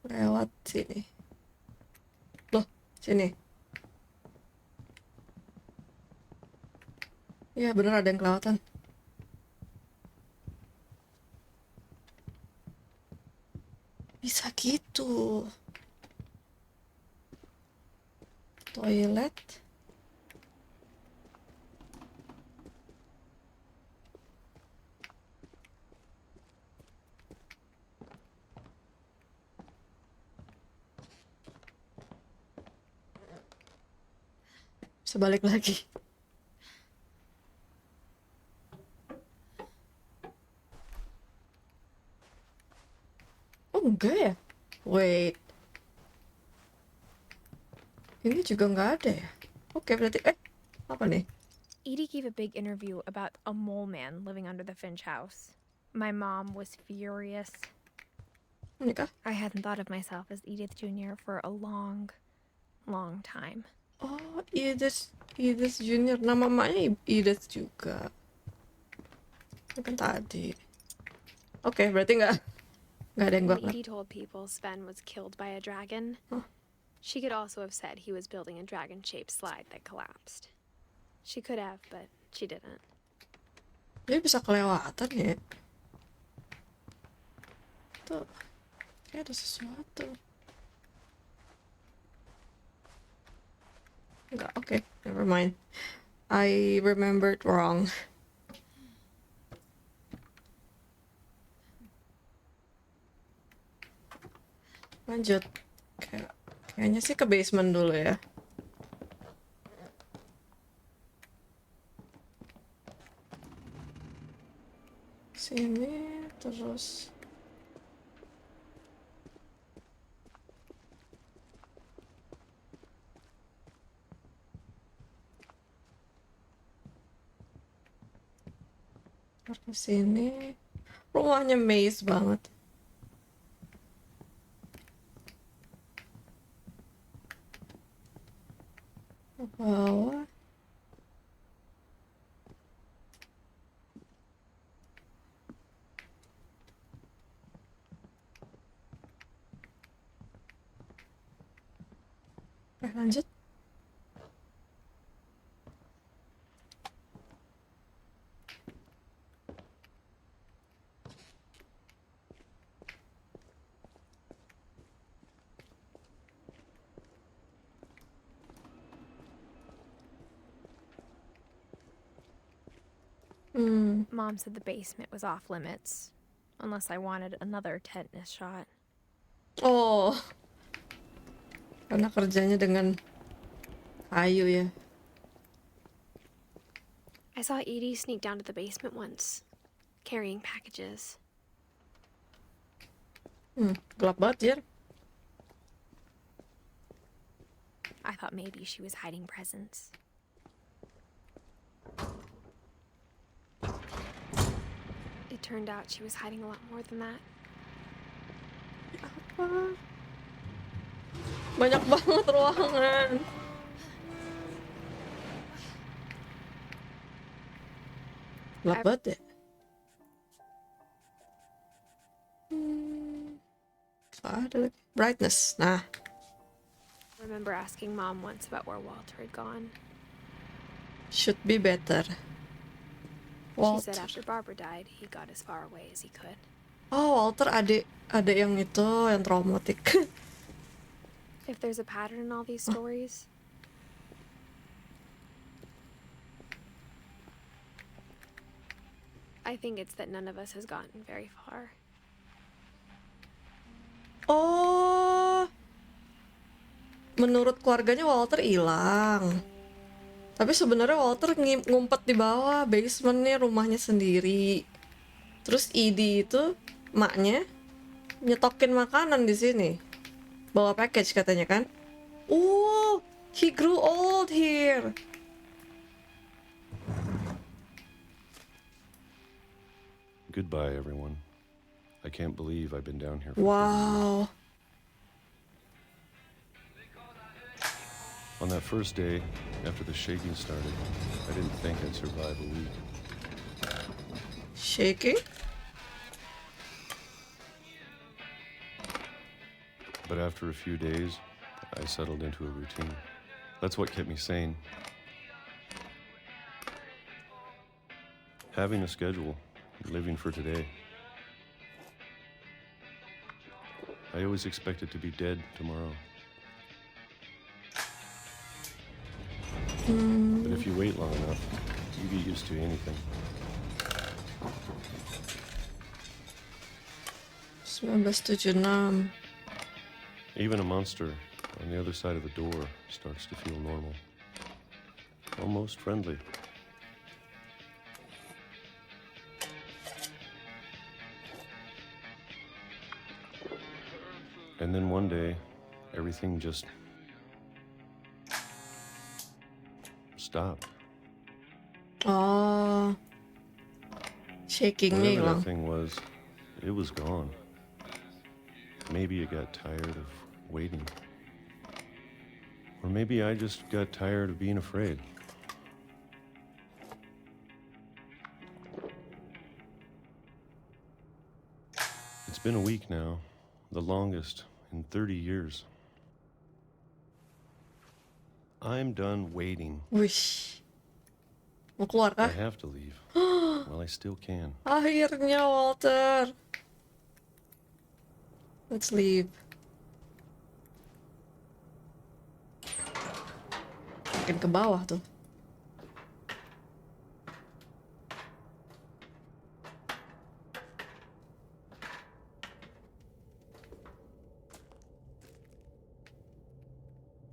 Lewat sini. Loh, sini. Iya, bener ada yang kelewatan. Bisa gitu. Toilet. Bisa balik lagi. Oh enggak ya? Wait. Ini juga nggak ada ya? Oke, berarti apa nih? Edie gave a big interview about a mole man living under the Finch house. My mom was furious. Ini kah? I hadn't thought of myself as Edith Jr. for a long, long time. Oh, Edith Junior. Nama mamanya Edith juga. Ini kan tadi. Oke, berarti nggak ada yang gua When Edie told people Sven was killed by a dragon, she could also have said he was building a dragon-shaped slide that collapsed. She could have, but she didn't. Dia bisa kelewatan ya. Tuh, kayak ada sesuatu. Enggak, oke, never mind. I remembered wrong. Lanjut. Kayaknya sih ke basement dulu ya. Sini terus. Ke sini. Rumahnya maze banget. Ke bawah. Lanjut. Mom said the basement was off limits, unless I wanted another tetanus shot. Oh, karena kerjanya dengan kayu ya. I saw Edie sneak down to the basement once, carrying packages. Gelap banget ya. I thought maybe she was hiding presents. It turned out she was hiding a lot more than that. Apa? Banyak banget ruangan. Gelap banget ya. Ada lagi. Brightness. Nah. I remember asking Mom once about where Walter had gone. Should be better. She said after Barbara died, he got as far away as he could. Oh, Walter ada yang itu, yang traumatik. If there's a pattern in all these stories, I think it's that none of us has gotten very far. Oh, menurut keluarganya Walter hilang. Tapi sebenarnya Walter ngumpet di bawah basementnya rumahnya sendiri. Terus Edie itu maknya nyetokin makanan di sini. Bawa package katanya kan. He grew old here. Goodbye, everyone. I can't believe I've been down here for Wow. On that first day, after the shaking started, I didn't think I'd survive a week. Shaking? But after a few days, I settled into a routine. That's what kept me sane. Having a schedule, living for today. I always expected to be dead tomorrow. But if you wait long enough, you get used to anything. 1976. Even a monster on the other side of the door starts to feel normal. Almost friendly. And then one day, everything just stopped. Oh, shaking nih Whatever lang. that thing was, it was gone. Maybe it got tired of waiting. Or maybe I just got tired of being afraid. It's been a week now, the longest in 30 years. I'm done waiting. Wish. Mau keluar I kah? have to leave. Well, I still can. Akhirnya Walter. Let's leave. Makin ke bawah tuh.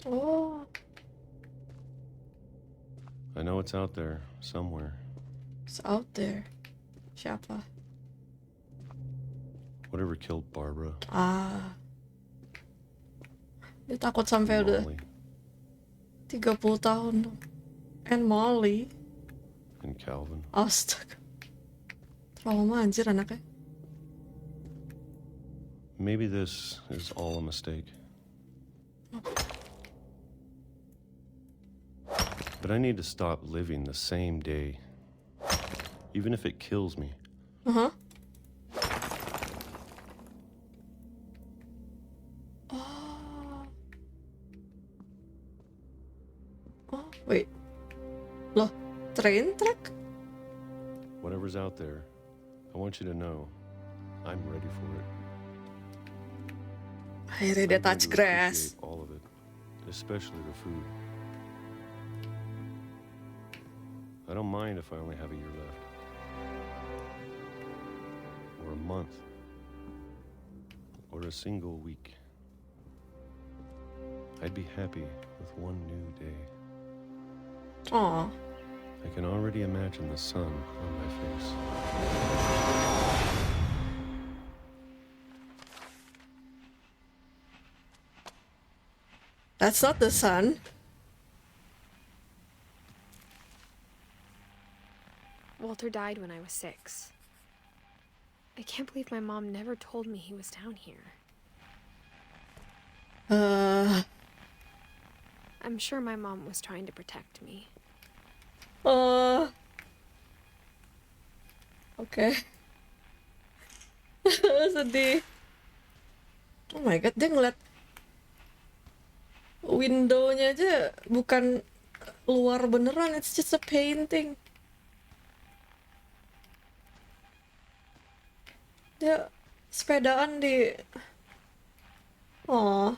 Oh, I know it's out there somewhere. it's out there. Siapa? Whatever killed Barbara. Ah. Dia takut sampai udah Molly 30 tahun dong. And Molly. and Calvin. Astaga. Trauma anjir anaknya. Maybe this is all a mistake. But I need to stop living the same day, even if it kills me. Uh-huh. Oh, wait. Loh, train track? Whatever's out there, I want you to know I'm ready for it. Akhirnya dia I'm going touch to grass. appreciate all of it, especially the food. I don't mind if I only have a year left. Or a month. Or a single week. I'd be happy with one new day. Aw. I can already imagine the sun on my face. That's not the sun. Walter died when I was 6. I can't believe my mom never told me he was down here. I'm sure my mom was trying to protect me. Okay. Sedih. Oh my god, dia ngeliat window-nya aja bukan luar beneran, it's just a painting. Dia sepedaan di... Oh.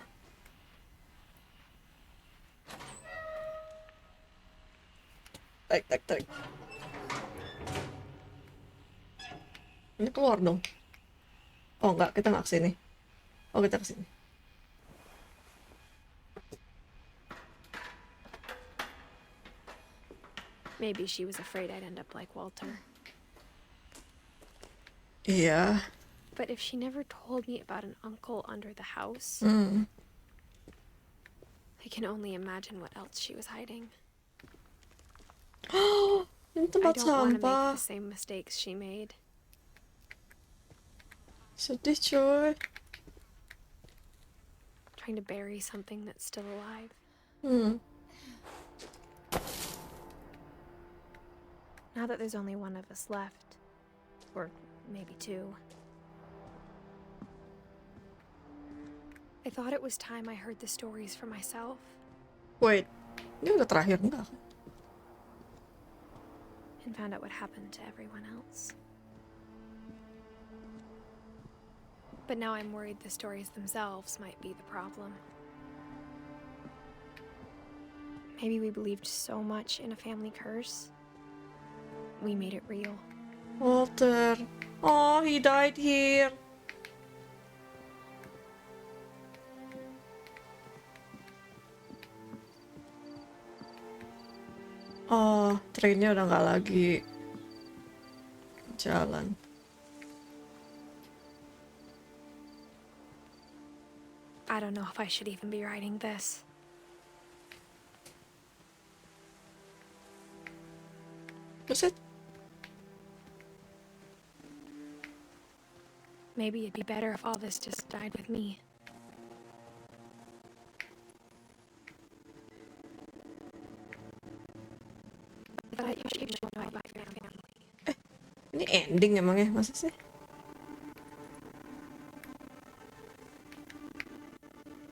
Tarik. Ini keluar dong. Oh enggak, kita nggak kesini. Oh, kita kesini. Maybe she was afraid I'd end up like Walter. Iya. But if she never told me about an uncle under the house, I can only imagine what else she was hiding. Ini I tempat don't want to make sampah. the same mistakes she made. Sedih cuy. Trying to bury something that's still alive. Now that there's only one of us left, or maybe 2, I thought it was time I heard the stories for myself. Wait, ini udah terakhir enggak? And found out what happened to everyone else. But now I'm worried the stories themselves might be the problem. Maybe we believed so much in a family curse, we made it real. Walter. Oh, he died here. Oh, trennya udah nggak lagi jalan. I don't know if I should even be writing this. Is it? Maybe it'd be better if all this just died with me. I thought you should know about your family. Ini ending emangnya, masa sih?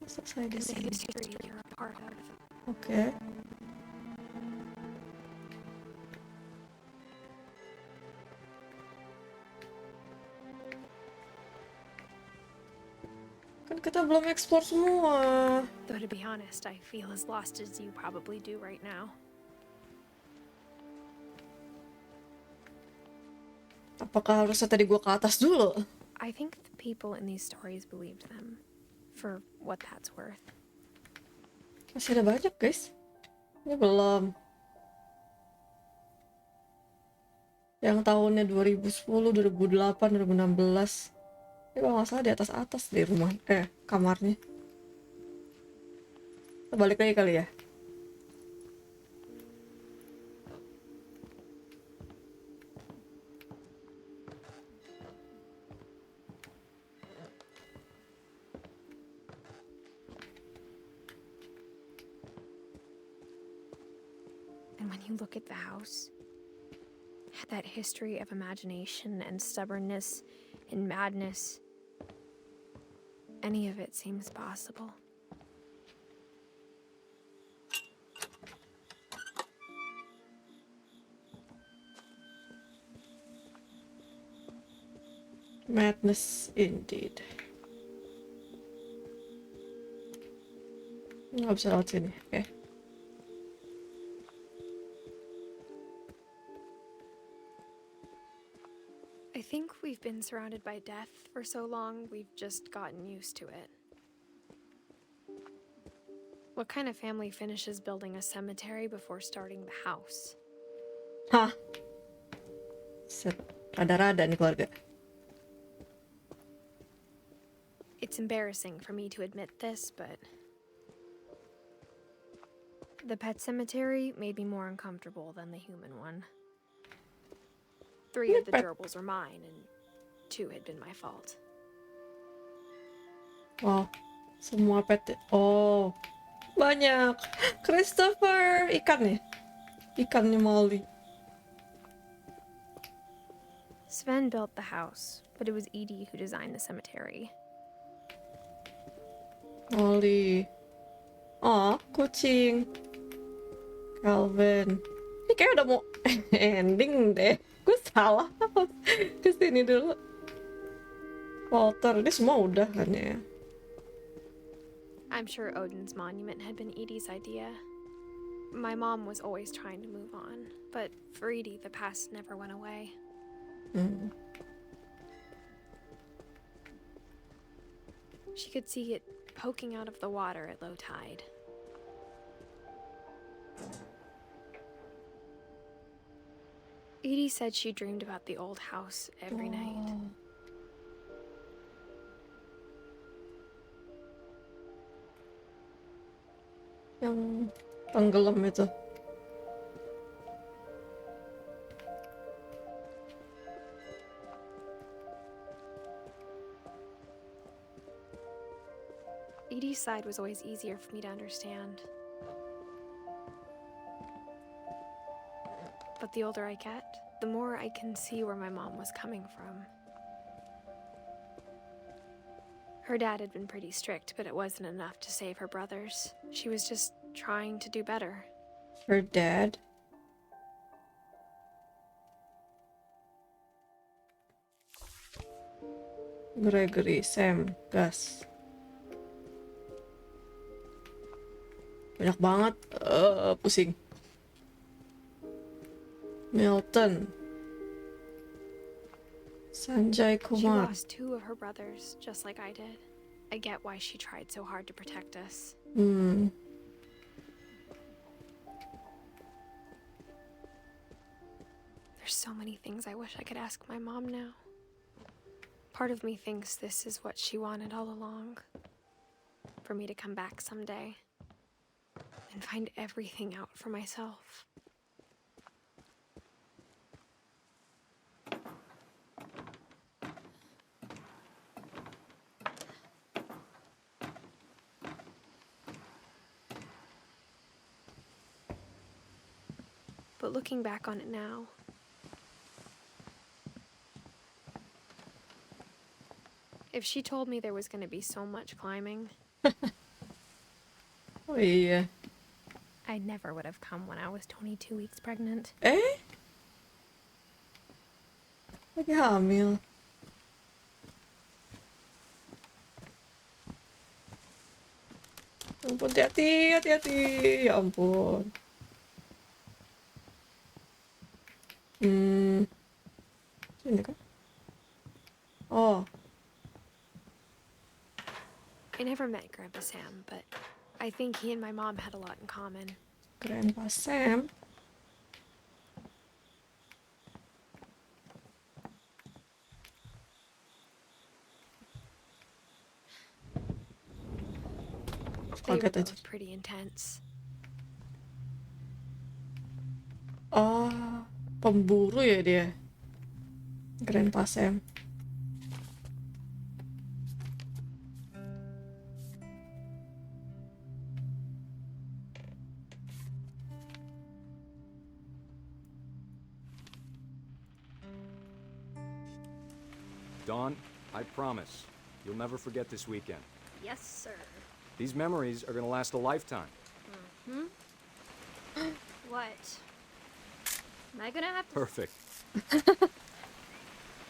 Selesai di The sini. history you're a part of. Oke. Kan kita belum explore semua. Though to be honest, I feel as lost as you probably do right now. Apakah harusnya tadi gua ke atas dulu? I think the people in these stories believed them, for what that's worth. Masih ada banyak guys. Ini belum. Yang tahunnya 2010, 2008, 2016. Ini kalau nggak salah di atas-atas di rumah. Kamarnya. Kita balik lagi kali ya. And when you look at the house, that history of imagination and stubbornness and madness, any of it seems possible. Madness indeed. Nggak bisa lewat sini, oke. I think we've been surrounded by death for so long, we've just gotten used to it. What kind of family finishes building a cemetery before starting the house? Hah? Rada-rada nih keluarga. It's embarrassing for me to admit this, but the pet cemetery made me more uncomfortable than the human one. 3 of the gerbils were mine, and 2 had been my fault. Oh, semua pet. Oh, banyak. Christopher, ikan nih. Ikannya Molly. Sven built the house, but it was Edie who designed the cemetery. Molly. Oh, kucing. Calvin. Ini kayak udah mau ending deh. Gue salah. Kesini dulu. Walter, ini semua udah kan ya. I'm sure Odin's monument had been Edie's idea. My mom was always trying to move on, but for Edie, the past never went away. She could see it poking out of the water at low tide. Edie said she dreamed about the old house every night. Yang tenggelam itu. Edie's side was always easier for me to understand. But the older I get, the more I can see where my mom was coming from. Her dad had been pretty strict, but it wasn't enough to save her brothers. She was just trying to do better. Her dad? Gregory, Sam, Gus. Banyak banget. Pusing. Milton. Sanjay She Kumar. lost 2 of her brothers, just like I did. I get why she tried so hard to protect us. Hmm. There's so many things I wish I could ask my mom now. Part of me thinks this is what she wanted all along. For me to come back someday and find everything out for myself. But looking back on it now, if she told me there was going to be so much climbing, Oh iya. I never would have come when I was 22 weeks pregnant. Lagi hamil. Ampun, hati-hati. Ya ampun. Sini kan? Oh. I never met Grandpa Sam, but I think he and my mom had a lot in common. Grandpa Sam. They were Kaget aja. both pretty intense. Oh, pemburu ya dia. Grandpa Sam. Dawn, I promise, you'll never forget this weekend. Yes, sir. These memories are gonna last a lifetime. What? Am I gonna have to? Perfect.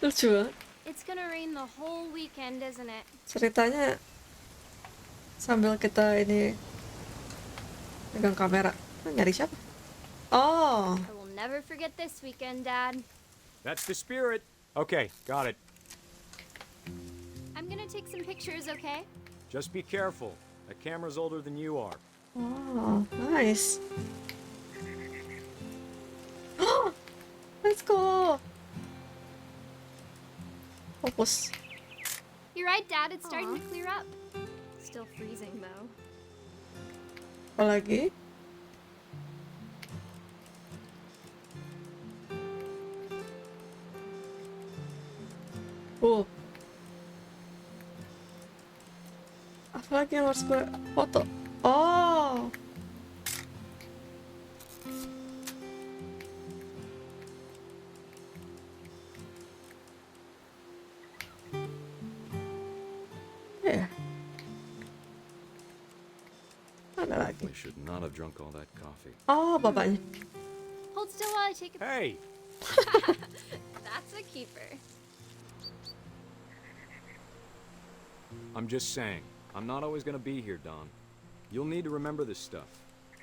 Lucu banget. It's gonna rain the whole weekend, isn't it? Ceritanya sambil kita ini pegang kamera. Nyari siapa? Oh, I will never forget this weekend, Dad. That's the spirit. Okay, got it. I'm gonna take some pictures, okay? Just be careful. That camera's older than you are. oh, nice. Let's go. Fokus. You're right, Dad. It's starting to clear up. Still freezing, though. Apa lagi? Apa lagi yang harus gue foto? Oh. Ya. Mana lagi? I should not have drunk all that coffee. Oh, bapaknya. Hold still while I take a. Hey! That's a keeper. I'm just saying, I'm not always gonna be here, Dawn. You'll need to remember this stuff,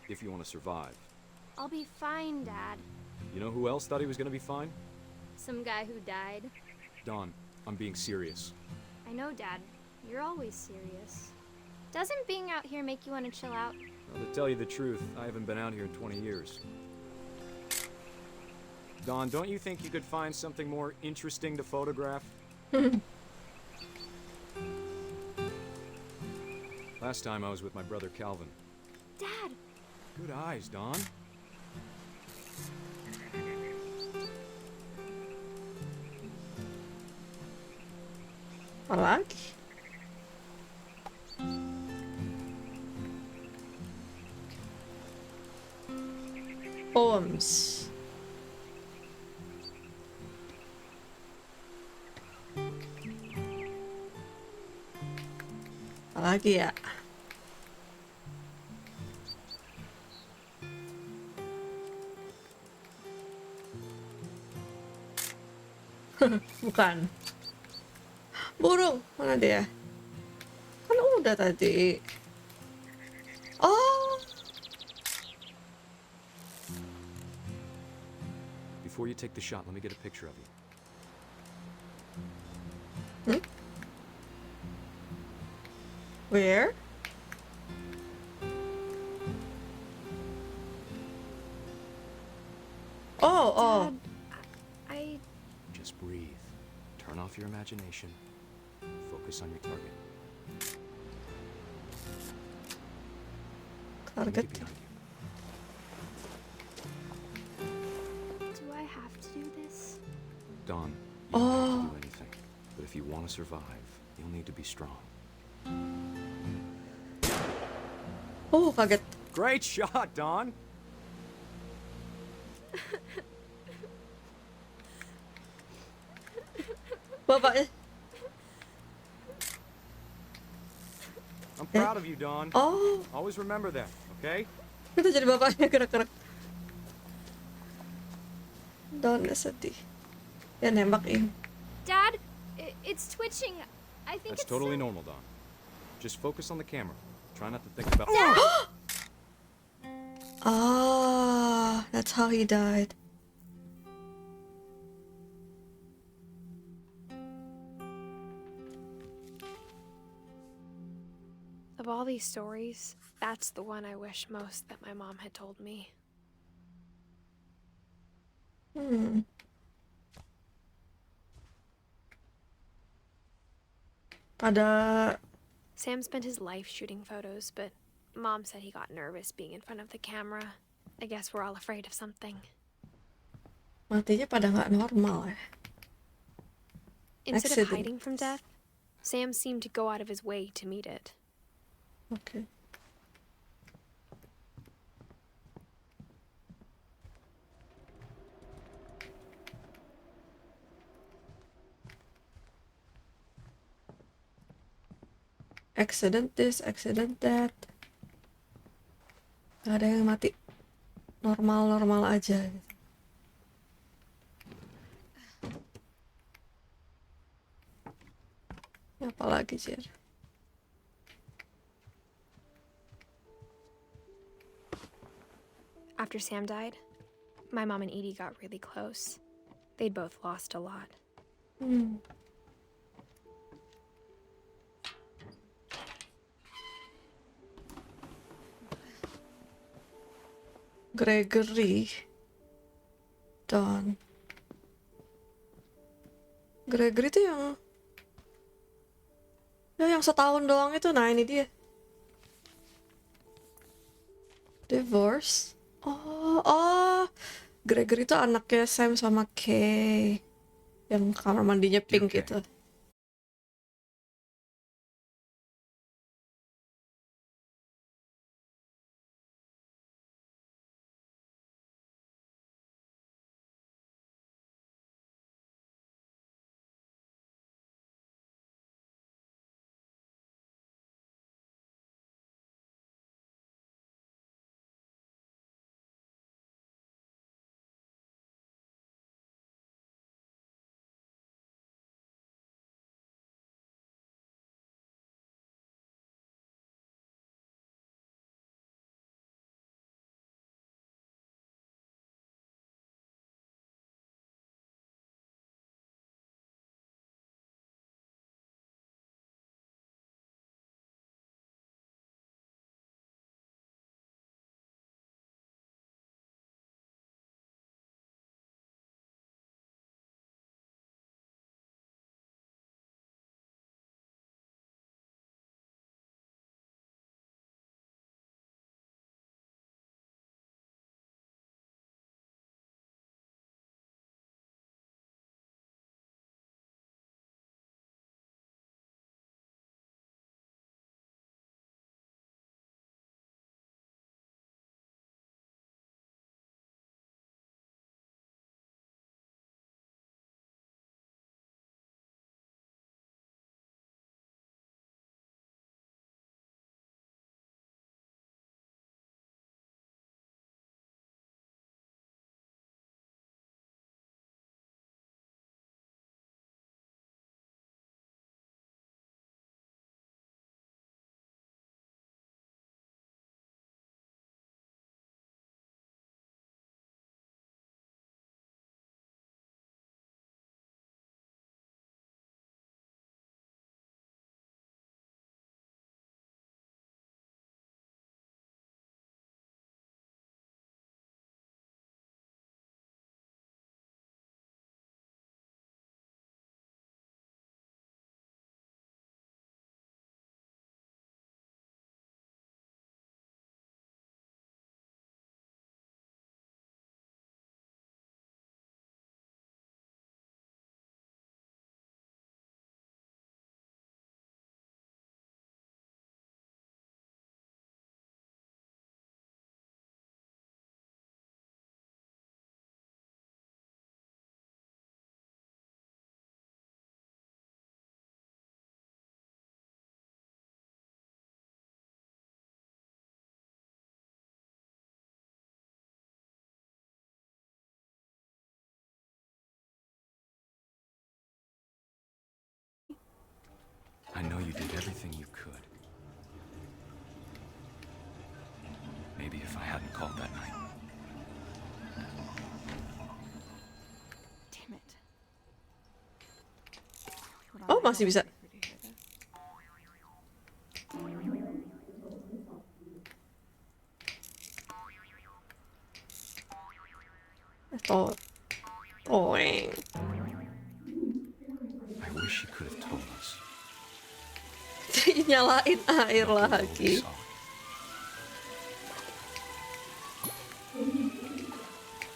if you want to survive. I'll be fine, Dad. You know who else thought he was gonna be fine? Some guy who died. Dawn, I'm being serious. I know, Dad. You're always serious. Doesn't being out here make you want to chill out? Now, to tell you the truth, I haven't been out here in 20 years. Dawn, don't you think you could find something more interesting to photograph? Last time I was with my brother Calvin. Dad! Good eyes, Dawn. Apa lagi? Poems. Apa lagi ya? Bukan. Burung, mana dia? Kan udah tadi. Oh, Before you take the shot, let me get a picture of you. where? Oh. I Just breathe. Turn off your imagination. Focus on your target. Let me Target. get behind you. Do I have to do this? Dawn, you don't have to do anything. But if you want to survive, you'll need to be strong. Oh, kaget. Great shot, Dawn! Bapaknya. I'm proud of you, Dawn. Oh, Always remember that, okay? itu jadi bapaknya gerak-gerak. Daun sedih. Dia nembakin. Dad, it's twitching. I think That's it's totally normal, Dawn. Just focus on the camera. Try not to think about. Ah, that's how he died. Of all these stories, that's the one I wish most that my mom had told me. Ada Sam spent his life shooting photos, but Mom said he got nervous being in front of the camera. I guess we're all afraid of something. matinya pada nggak normal ya. Instead of Accident. hiding from death, Sam seemed to go out of his way to meet it. Okay. Accident this, accident that. Gak ada yang mati. Normal-normal aja gitu. Apa lagi sih? After Sam died, my mom and Edie got really close. They'd both lost a lot. Gregory Don. Gregory tuh yang setahun doang itu. Nah ini dia. Divorce. Oh, Gregory itu anaknya Sam sama Kay yang kamar mandinya pink gitu. I know you did everything you could. Maybe if I hadn't called that night. Damn it. Oh, masih bisa. she could have told us. Nyalain air lagi.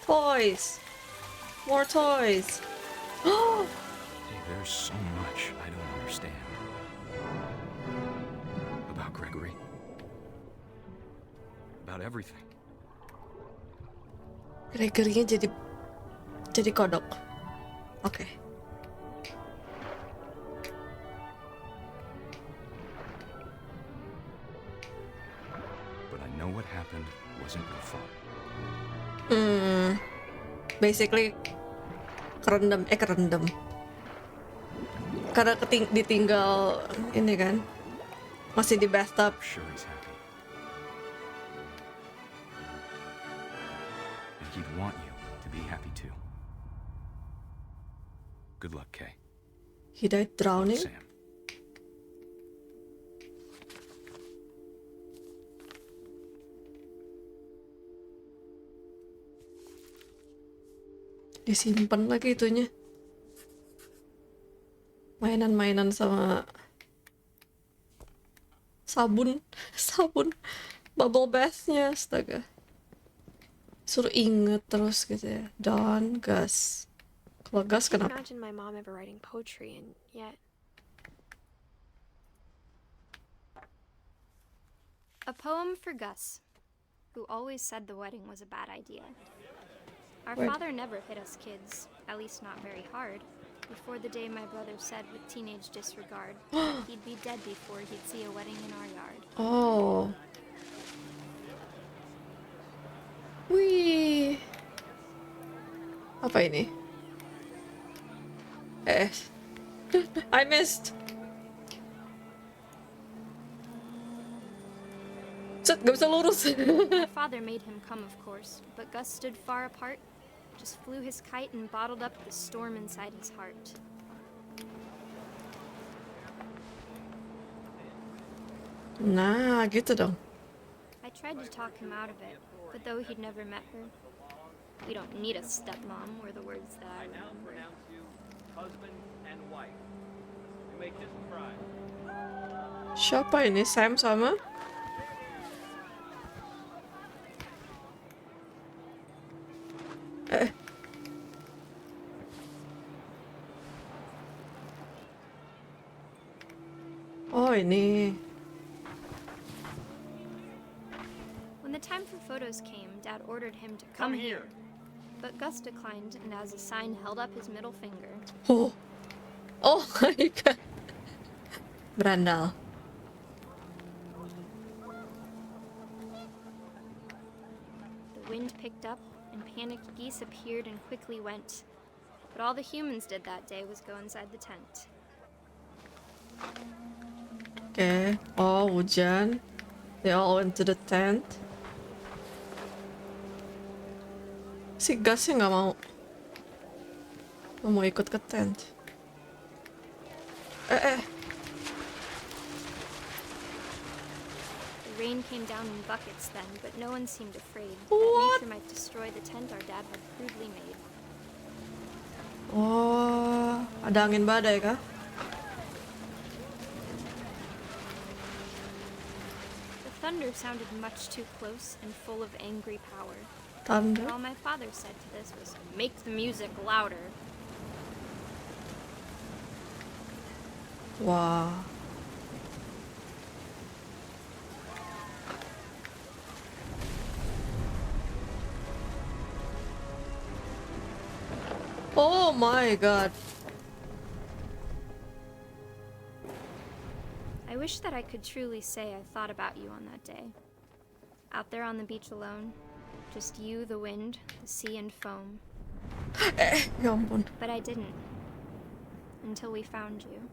Toys. More toys. Hey, there's so much I don't understand. About Gregory. About everything. Gregory-nya jadi kodok. Oke. But I know what happened wasn't your fault. Basically kerendam. Karena ditinggal ini kan. Masih di bathtub. Sure he's happy. And he'd want you to be happy too. Good luck, Kay. He died drowning. Sam. Disimpan lagi itunya. Mainan-mainan sama sabun bubble bath-nya, astaga. Suruh inget terus gitu ya. Don, Gus. Kalau Gus kenapa? Imagine my mom ever writing poetry, and yet A poem for Gus, who always said the wedding was a bad idea. Our Word. father never hit us kids, at least not very hard, before the day my brother said with teenage disregard he'd be dead before he'd see a wedding in our yard. Oh. Wih. Apa ini? I missed. Set, gak bisa lurus. My father made him come, of course, but Gus stood far apart, just flew his kite and bottled up the storm inside his heart. Nah, gitu dong. I tried to talk him out of it, but though he'd never met her, we don't need a stepmom were the words that I remember. Husband and wife. You may describe. Siapa ini? Sam sama? Oh, ini. When the time for photos came, Dad ordered him to come here. But Gus declined, and as a sign held up his middle finger. Oh. Oh my god. Berandal. The wind picked up, and panicked geese appeared and quickly went. But all the humans did that day was go inside the tent. Okay. Oh, hujan. They all went to the tent. Si Gus sih nggak mau. Nggak mau ikut ke tent. The rain came down in buckets then, but no one seemed afraid that nature might destroy the tent our dad had crudely made. Oh, ada angin badai kah? The thunder sounded much too close and full of angry power. Thunder? All my father said to this was, "Make the music louder." Wah. Oh my god. I wish that I could truly say I thought about you on that day. Out there on the beach alone, just you, the wind, the sea, and foam. Ya ampun. But I didn't. Until we found you.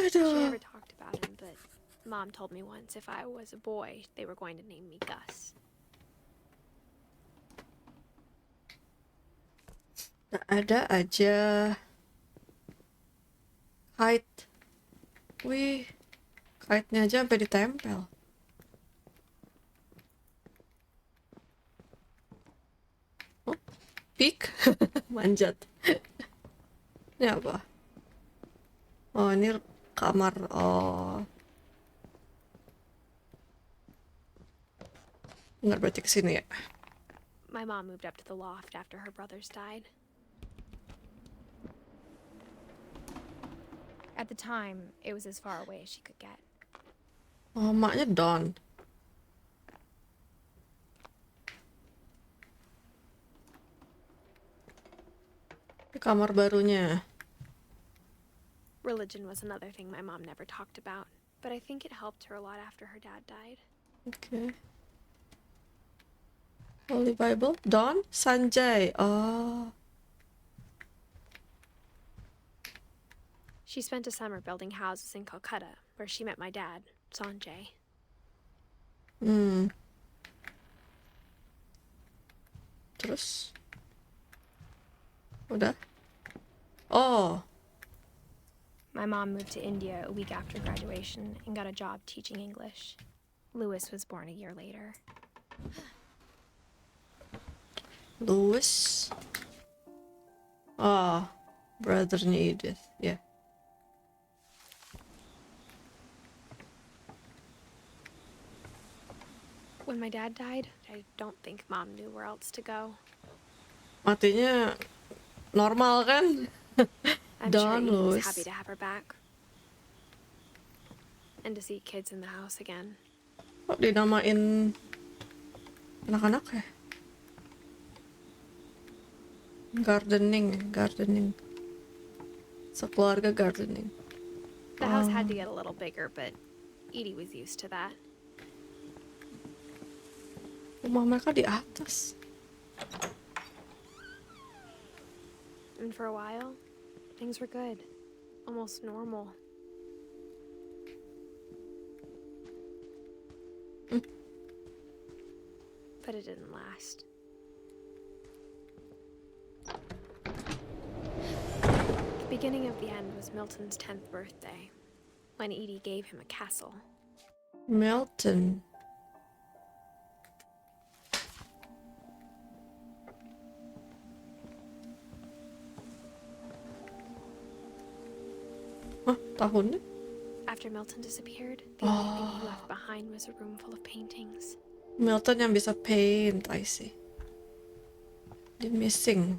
She never talked about him, but Mom told me once if I was a boy, they were going to name me Gus. Ada aja. Kite. Wih. Kite-nya aja sampai ditempel. Peek. Manjat. Ini apa? Oh, ini kamar. Oh. Nggak berarti kesini ya? My mom moved up to the loft after her brothers died. At the time, it was as far away as she could get. Oh, maknya Dawn. Ini kamar barunya. Religion was another thing my mom never talked about, but I think it helped her a lot after her dad died. Okay. Holy Bible. Dawn? Sanjay. Oh. She spent a summer building houses in Calcutta, where she met my dad, Sanjay. Terus? Udah? Oh. My mom moved to India a week after graduation and got a job teaching English. Louis was born a year later. Louis. Ah, brothernya Edith. Yeah. When my dad died, I don't think mom knew where else to go. Matinya normal kan? I'm Dawn, sure Edie was Louis. happy to have her back. And to see kids in the house again. Kok dinamain anak-anak ya? Gardening. Sekeluarga gardening. The house had to get a little bigger, but Edie was used to that. Rumah mereka di atas. And for a while, things were good. Almost normal. But it didn't last. The beginning of the end was Milton's 10th birthday, when Edie gave him a castle. Milton. Tahunnya? After Milton disappeared, the only thing he left behind was a room full of paintings. Milton yang bisa paint, I see. Dia missing.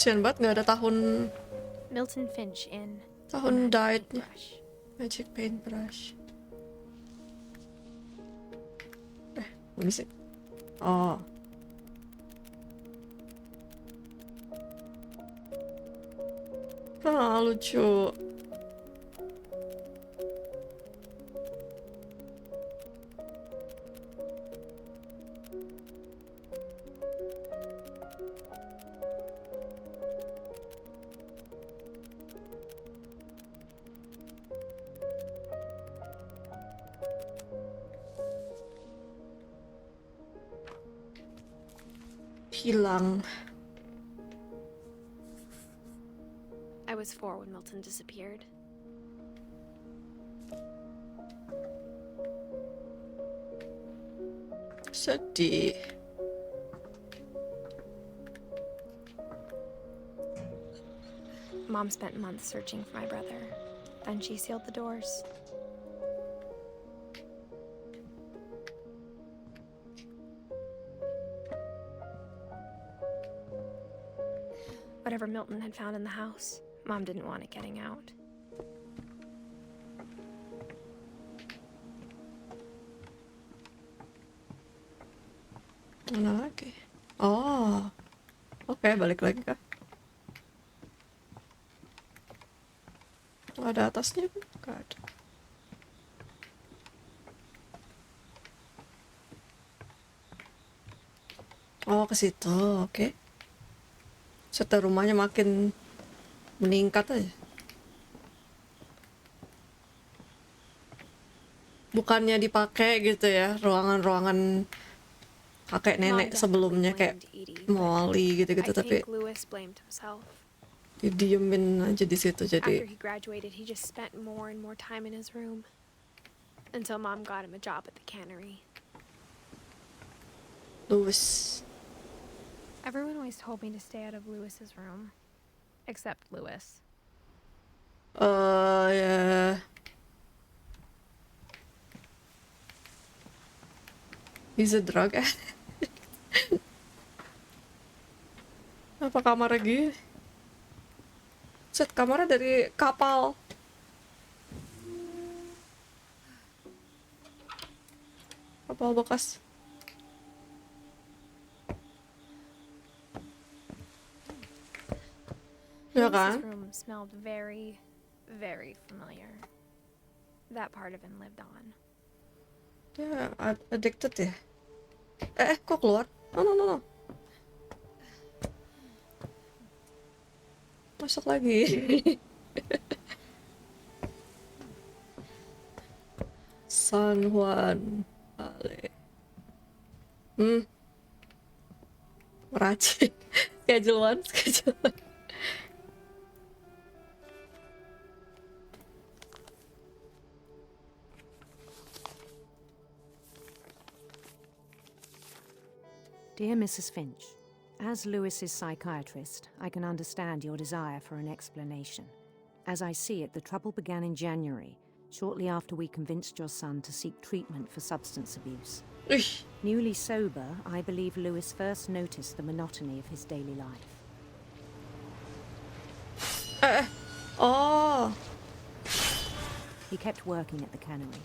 Kasian banget nggak ada tahun Milton Finch in tahun died-nya. Magic paintbrush. Mana sih? Oh. Ah, lucu. Hilang. I was 4 when Milton disappeared. Sedih. Mom spent months searching for my brother. Then she sealed the doors. Whatever Milton had found in the house, Mom didn't want it getting out. Mana lagi? Oh. Oke, balik lagi kah? Ada atasnya kan? Gak ada. Oh, ke situ. Oke. Serta rumahnya makin meningkat aja. Bukannya dipakai gitu ya, ruangan-ruangan kakek nenek sebelumnya kayak Molly gitu-gitu, I tapi think Lewis blamed himself. didiemin aja di situ. After Jadi he graduated, he just spent more and more time in his room. Until Mom got him a job at the cannery. Lewis. Everyone always told me to stay out of Lewis's room. Except Lewis. Ya. He's a drug addict. Apa kamarnya gini? Set, kamarnya dari kapal. Kapal bekas. Ya kan? Lewis's room smelled very, very familiar. That part of him lived on. Ya, addicted ya. Kok keluar? No. Masuk lagi. San Juan Valley. Meracik. Schedule 1. Dear Mrs. Finch, as Lewis's psychiatrist, I can understand your desire for an explanation. As I see it, the trouble began in January, shortly after we convinced your son to seek treatment for substance abuse. Newly sober, I believe Lewis first noticed the monotony of his daily life. Oh. He kept working at the cannery.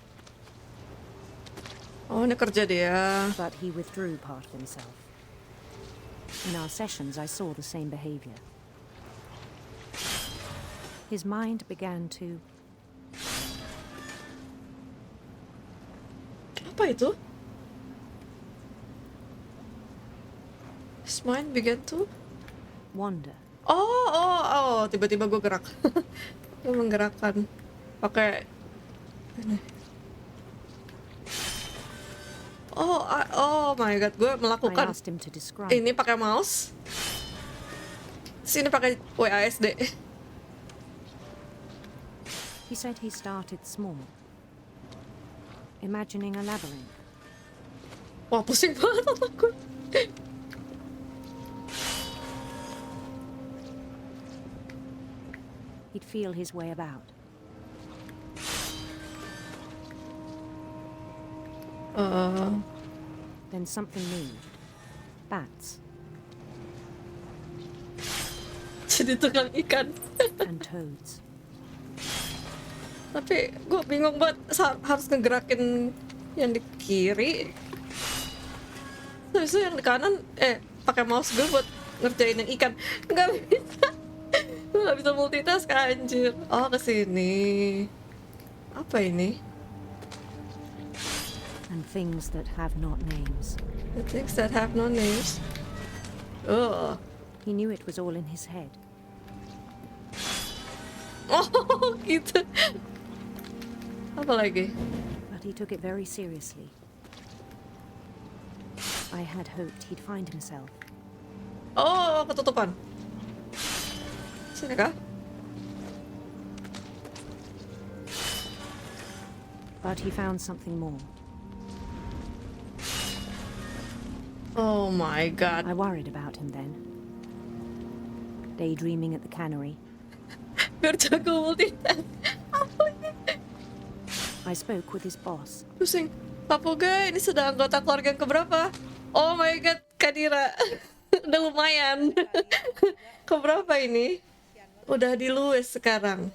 Oh, ini kerja dia. But he withdrew part of himself. In our sessions, I saw the same behavior. His mind began to... Apa itu? His mind began to wander. Oh, tiba-tiba gue gerak. Gue menggerakkan pakai ini. Oh my god, gue melakukan ini pakai mouse. Sini pakai WASD. He said he started small, imagining a labyrinth. Wah, pusing banget otak gue. He'd feel his way about. Then something moved. Bats. Jadi tukang ikan. And toads. Tapi gue bingung banget harus ngegerakin yang di kiri. Terus yang di kanan pakai mouse gue buat ngerjain yang ikan. Nggak bisa. Gue nggak bisa multitask, anjir. Oh, kesini. Apa ini? And things that have not names. The things that have no names. Oh. He knew it was all in his head. Oh, gitu. Apa lagi? But he took it very seriously. I had hoped he'd find himself. Oh, ketutupan. Sini kah? But he found something more. Oh my god. I worried about him then. Daydreaming at the cannery. Biar jago multitask. I spoke with his boss. Pusing. Pak Puga, ini sudah anggota keluarga yang keberapa? Oh my god, Kadira. Udah lumayan. Keberapa ini? Udah di Lewis sekarang.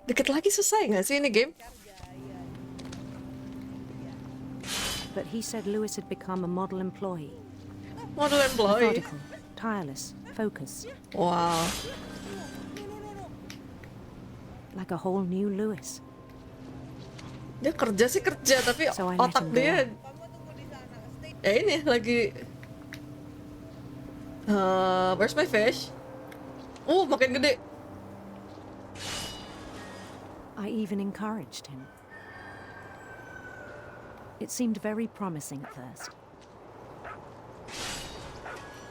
Dikit lagi selesai nggak sih ini game? But he said Lewis had become a model employee. Model employee? Methodical, tireless, focused. Wow. Like a whole new Lewis. Dia kerja sih kerja, tapi otak dia ini lagi where's my fish? Makin gede. I even encouraged him. It seemed very promising at first.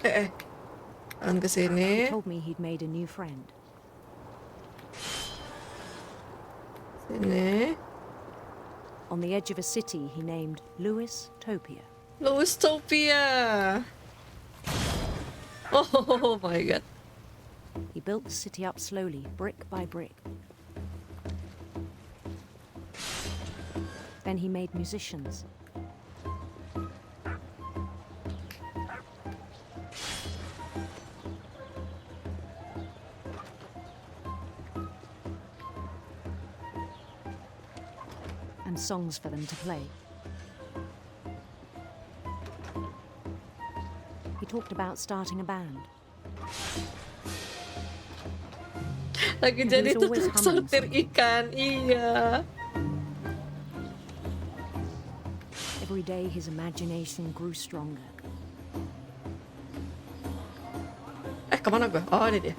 Jangan kesini. He told me he'd made a new friend. Sini. On the edge of a city he named Louis Topia. Louis Topia. Oh my god. He built the city up slowly, brick by brick. Then he made musicians. And songs for them to play. He talked about starting a band. Lagi And jadi he was always tukang humming sortir ikan, iya. Every day his imagination grew stronger. Kemana gue? Oh, ini dia.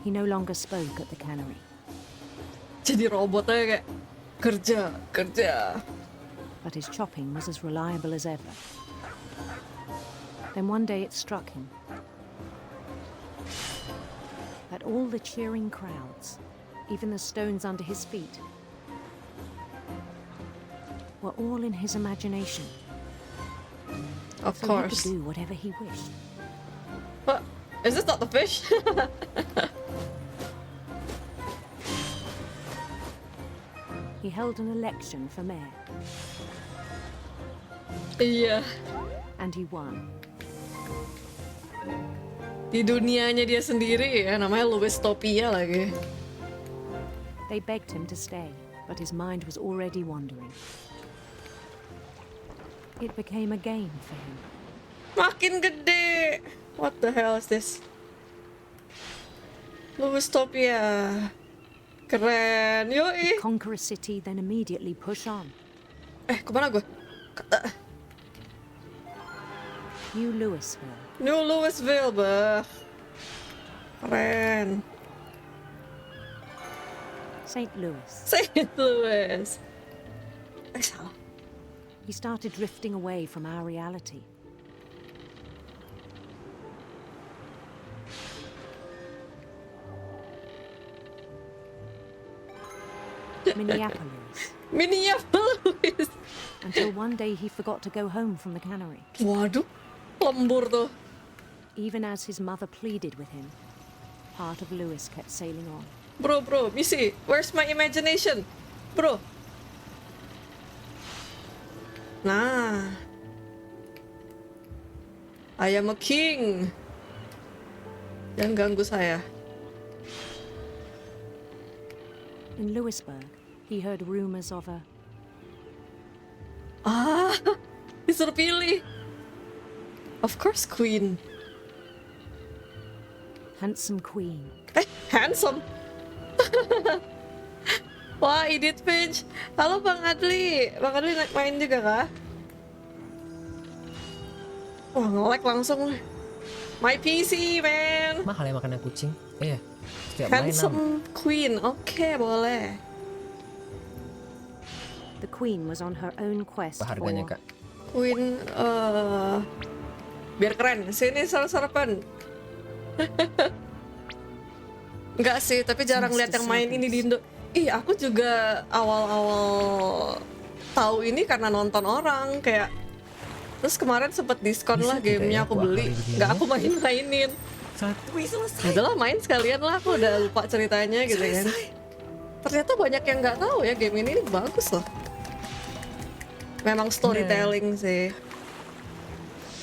He no longer spoke at the cannery. Jadi robotnya kayak kerja. But his chopping was as reliable as ever. Then one day it struck him that all the cheering crowds, even the stones under his feet, were all in his imagination. Of so course. he could do whatever he wished. What? Is this not the fish? He held an election for mayor. Iya. And he won. Di dunianya dia sendiri ya, namanya Louis Topia lagi. They begged him to stay, but his mind was already wandering. It became a game for him. Makin gede. What the hell is this? Louis Topia. Keren. Yoi. He'd conquer a city, then immediately push on. Kemana gue? New Louisville. New Louisville, bah. Keren. St. Louis. St. Louis. Salah. He started drifting away from our reality. Minneapolis. Until one day he forgot to go home from the cannery. Waduh, lembur tuh. Even as his mother pleaded with him, part of Louis kept sailing on. Bro, Missy, where's my imagination? Bro. Nah. I am a king. Jangan ganggu saya. In Louisburg, he heard rumors of a... Disuruh pilih. Of course, queen. Handsome queen. Handsome. Wah, Edith Finch. Halo Bang Adli. Bang Adli main juga kah? Wah, nge-lag langsung. My PC, man. Mahal ya makanan kucing. Iya. Setiap Handsome queen. Oke, boleh. The queen was on her own quest Apa harganya, for... Kak? Queen, biar keren. Sini sarapan. Enggak sih, tapi jarang lihat yang main ini di Indo. Ih, aku juga awal-awal tahu ini karena nonton orang kayak. Terus kemarin sempet diskon lah gamenya, aku beli. Nggak aku mainin. Selesai. Udah lah, main sekalian lah, aku udah lupa ceritanya gitu kan. Ternyata banyak yang nggak tahu ya game ini bagus loh. Memang storytelling sih.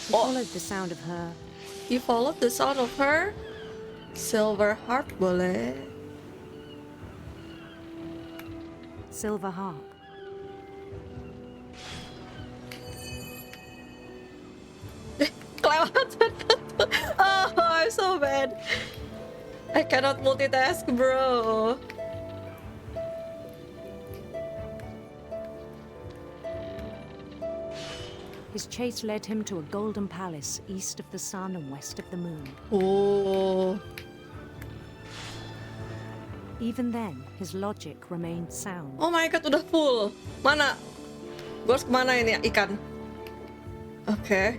He followed the sound of her. You followed the sound of her. Silver Heart boleh. Silver harp. Kelewatan. Oh, I'm so bad. I cannot multitask, bro. His His chase led him to a golden palace east of the sun and west of the moon. Oh. Even then, his logic remained sound. Oh my god, udah full. Mana? Gue harus kemana ini ikan? Oke.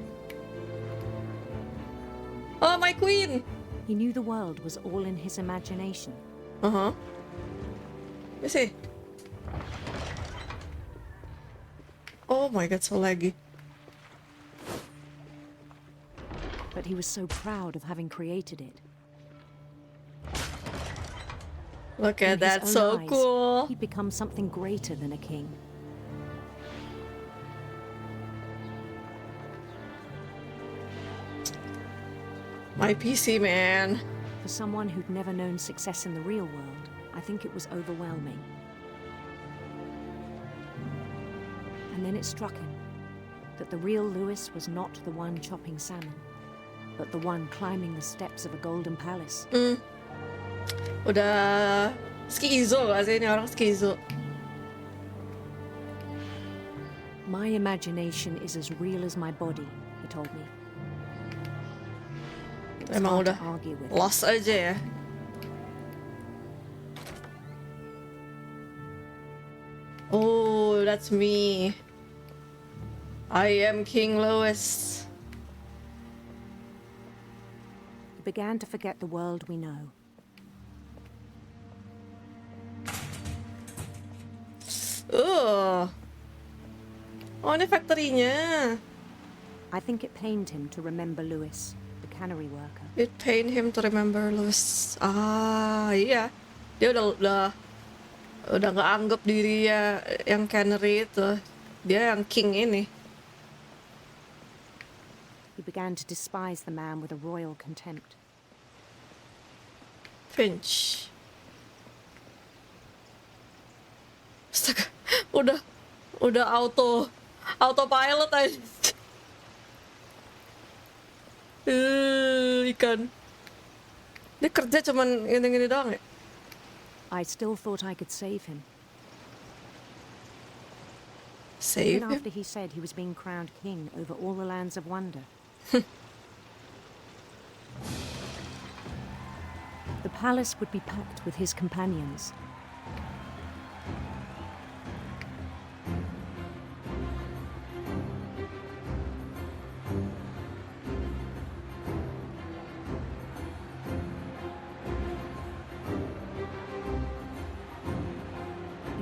Oh, my queen. He knew the world was all in his imagination. Uh-huh. Let me see. Oh my god, so laggy. But he was so proud of having created it. Look at In his that, own so eyes, cool. He'd become something greater than a king. My PC, man. For someone who'd never known success in the real world, I think it was overwhelming. And then it struck him that the real Lewis was not the one chopping salmon, but the one climbing the steps of a golden palace. Udah skizo gak sih ini orang skizo? My imagination is as real as my body, he told me. It was Emang hard to udah argue with. lost aja ya. Oh, that's me. I am King Lewis. He began to forget the world we know. Oh, ini factory-nya. I think it pained him to remember Lewis, the cannery worker. It pained him to remember Lewis. Ah, iya. Dia udah nggak anggap dirinya yang cannery itu. Dia yang king ini. He began to despise the man with a royal contempt. Finch. Astaga, udah autopilot aja. Ikan. Dia kerja cuman gini-gini doang ya? I still thought I could save him. Save Even him? after he said he was being crowned king over all the lands of wonder. The palace would be packed with his companions.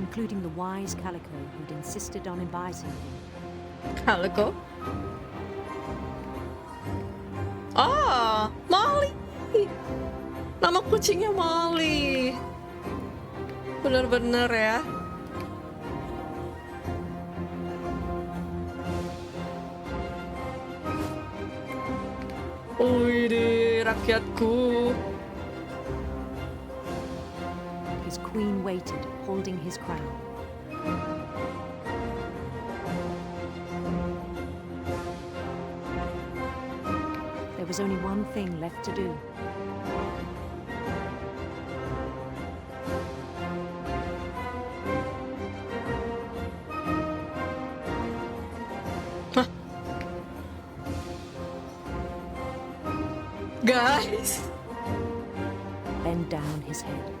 Including the wise Calico who'd insisted on inviting him. Calico? Ah, Molly! Nama kucingnya Molly. Bener-bener ya. Wih deh, rakyatku. His queen waited, holding his crown. There was only one thing left to do. Guys! Bend down his head.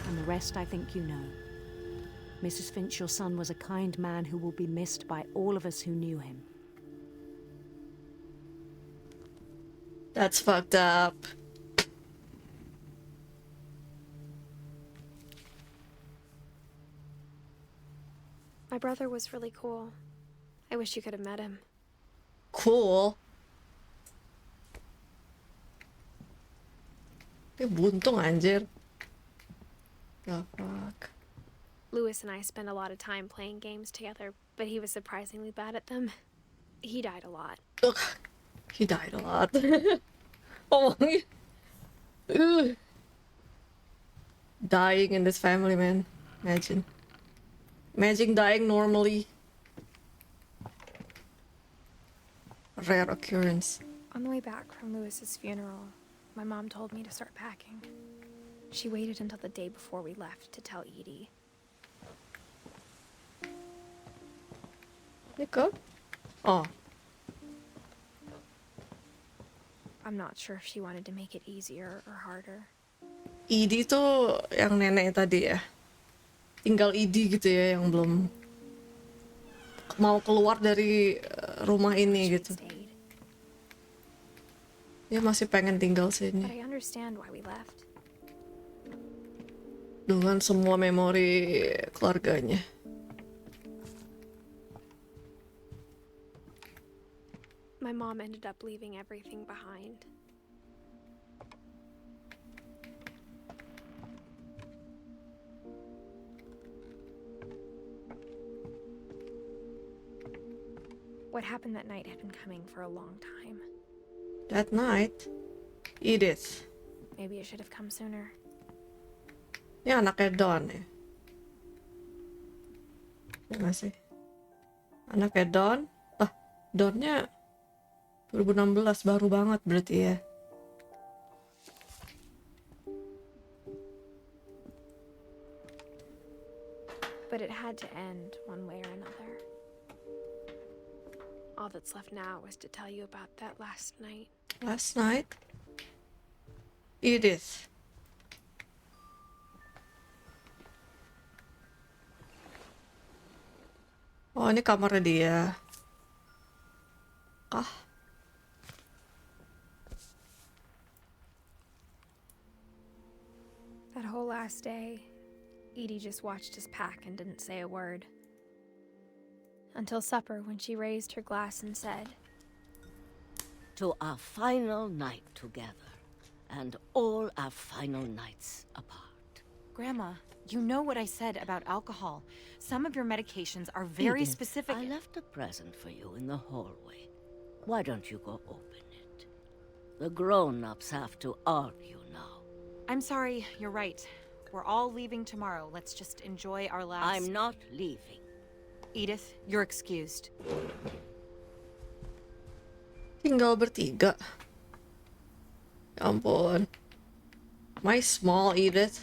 And the rest I think you know. Mrs. Finch, your son was a kind man who will be missed by all of us who knew him. That's fucked up. My brother was really cool. I wish you could have met him. Cool. Dia buntung anjir. The fuck. Lewis and I spent a lot of time playing games together, but he was surprisingly bad at them. He died a lot. Ugh. He died a lot. Oh, dying in this family, man. Imagine dying normally. Rare occurrence. On the way back from Lewis's funeral, my mom told me to start packing. She waited until the day before we left to tell Edie. You good? Oh, I'm not sure if she wanted to make it easier or harder. Edie tuh yang nenek tadi ya. Tinggal Edie gitu ya yang belum mau keluar dari rumah ini gitu. Dia masih pengen tinggal But sini I understand why we left. dengan semua memori keluarganya. My mom ended up leaving everything behind. What happened that night had been coming for a long time. That night, Edith. Maybe it should have come sooner. Ini anaknya Don ya. Ya nggak sih? Anaknya Don. Donnya 2016 baru banget berarti ya. But it had to end one way or another. All that's left now is to tell you about that last night. Last night, Edith. Oh, ini kamarnya dia. That whole last day, Edie just watched us pack and didn't say a word. Until supper, when she raised her glass and said, "To our final night together, and all our final nights apart." Grandma, you know what I said about alcohol. Some of your medications are very Edith, specific. I left a present for you in the hallway. Why don't you go open it? The grown-ups have to argue now. I'm sorry, you're right. We're all leaving tomorrow. Let's just enjoy our last... I'm not leaving. Edith, you're excused. Tinggal bertiga. Ya ampun. My small Edith.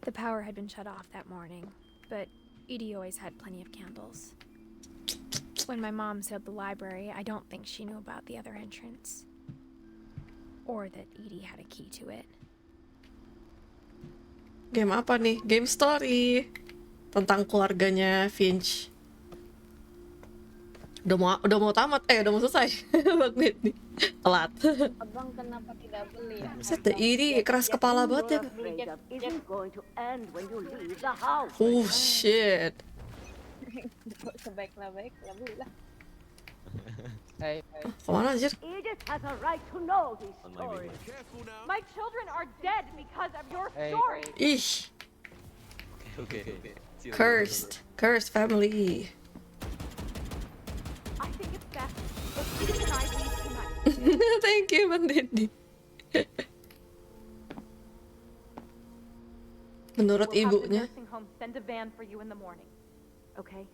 The power had been shut off that morning, but Edie always had plenty of candles. When my mom sealed the library, I don't think she knew about the other entrance. Or that Edie had a key to it. Game apa nih? Game story. Tentang keluarganya Finch. Udah mau tamat, udah mau selesai. Banget nih. Telat. Abang kenapa tidak beli ya? Set the Edie keras kepala banget ya. Oh shit. Sebaiknya belilah. Kemana anjir? Edith has a right to know these stories. My children are dead because of your Hey. story. Ih. Okay. Cursed family. I think it's best if Edith and I leave tonight. Thank you, Bang Deddy. Menurut We'll have the ibunya, nursing home send a van for you in the morning. Okay?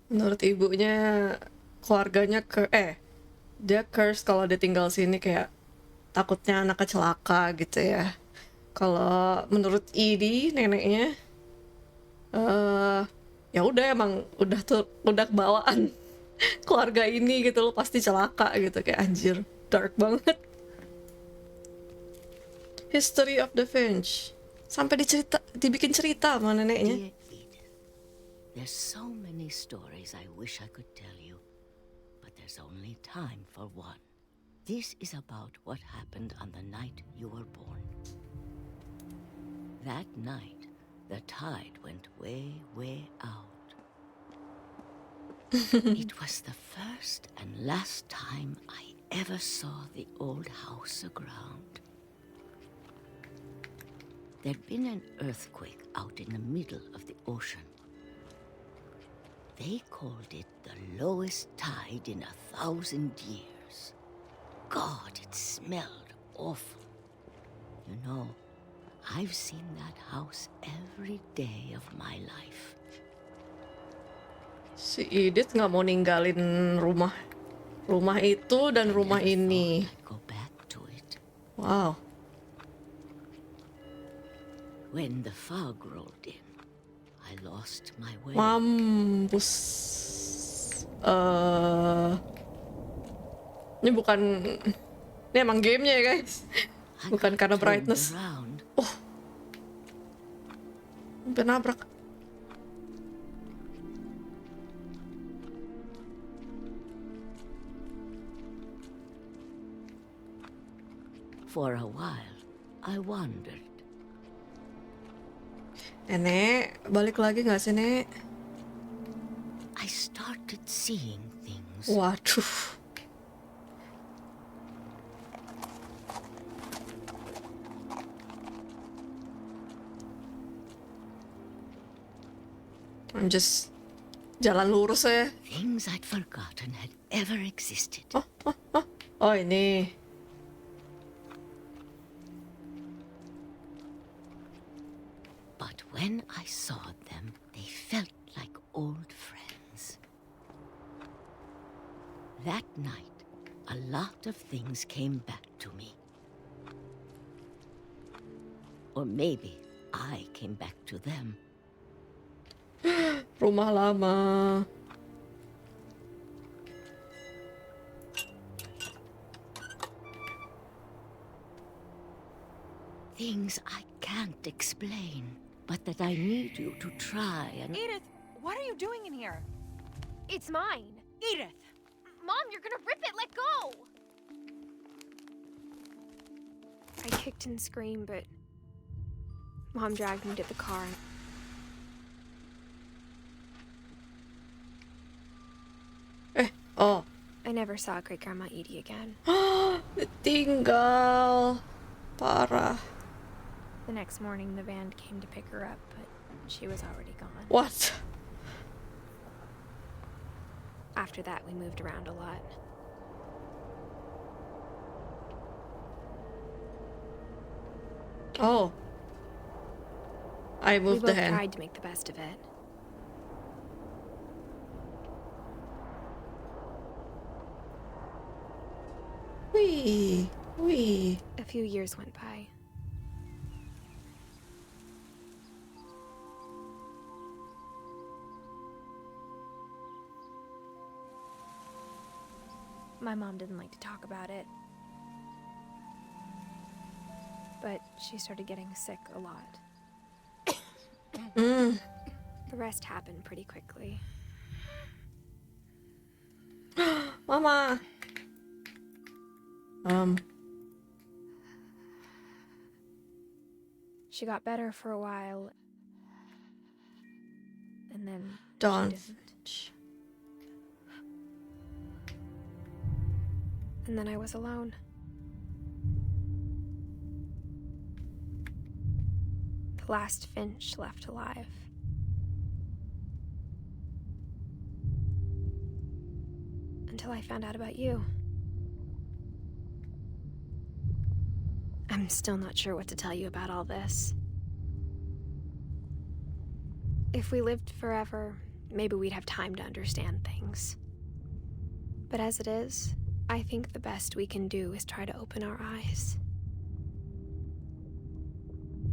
menurut ibunya keluarganya dia curse kalau dia tinggal sini kayak takutnya anak celaka gitu ya. Kalau menurut Edie neneknya ya udah emang udah bawaan keluarga ini gitu lo pasti celaka gitu kayak anjir dark banget. History of the Finch sampai dibikin cerita sama neneknya. There's so many stories I wish I could tell you, but there's only time for one. This is about what happened on the night you were born. That night, the tide went way, way out. It was the first and last time I ever saw the old house aground. There'd been an earthquake out in the middle of the ocean. They called it the lowest tide in 1,000 years. God, it smelled awful. You know, I've seen that house every day of my life. Si Edith nggak mau ninggalin rumah itu dan rumah ini. Go back to it. Wow. When the fog rolled in, I lost my way. Mampus. Ini bukan, ini emang gamenya ya guys, bukan karena brightness. Oh, hampir nabrak. For a while, I wondered. Nenek, balik lagi nggak sih, Nek? I started seeing things. Waduh. I'm just jalan lurus ya. Things I'd forgotten had ever existed. Oh ini. But when I saw them, they felt like old friends. That night, a lot of things came back to me. Or maybe I came back to them. Rumah lama. Things I can't explain, but that I need you to try and... Edith, what are you doing in here? It's mine. Edith! Mom, you're gonna rip it! Let go! I kicked and screamed, but Mom dragged me to the car. Oh. I never saw Great Grandma Edie again. Tinggal. Parah. The next morning, the van came to pick her up, but she was already gone. What? After that, we moved around a lot. Oh. I moved we the both hand. tried to make the best of it. Wee. Wee. A few years went by. My mom didn't like to talk about it. But she started getting sick a lot. The rest happened pretty quickly. Mama. She got better for a while. And then Don't. she didn't. And then I was alone. The last Finch left alive. Until I found out about you. I'm still not sure what to tell you about all this. If we lived forever, maybe we'd have time to understand things. But as it is, I think the best we can do is try to open our eyes.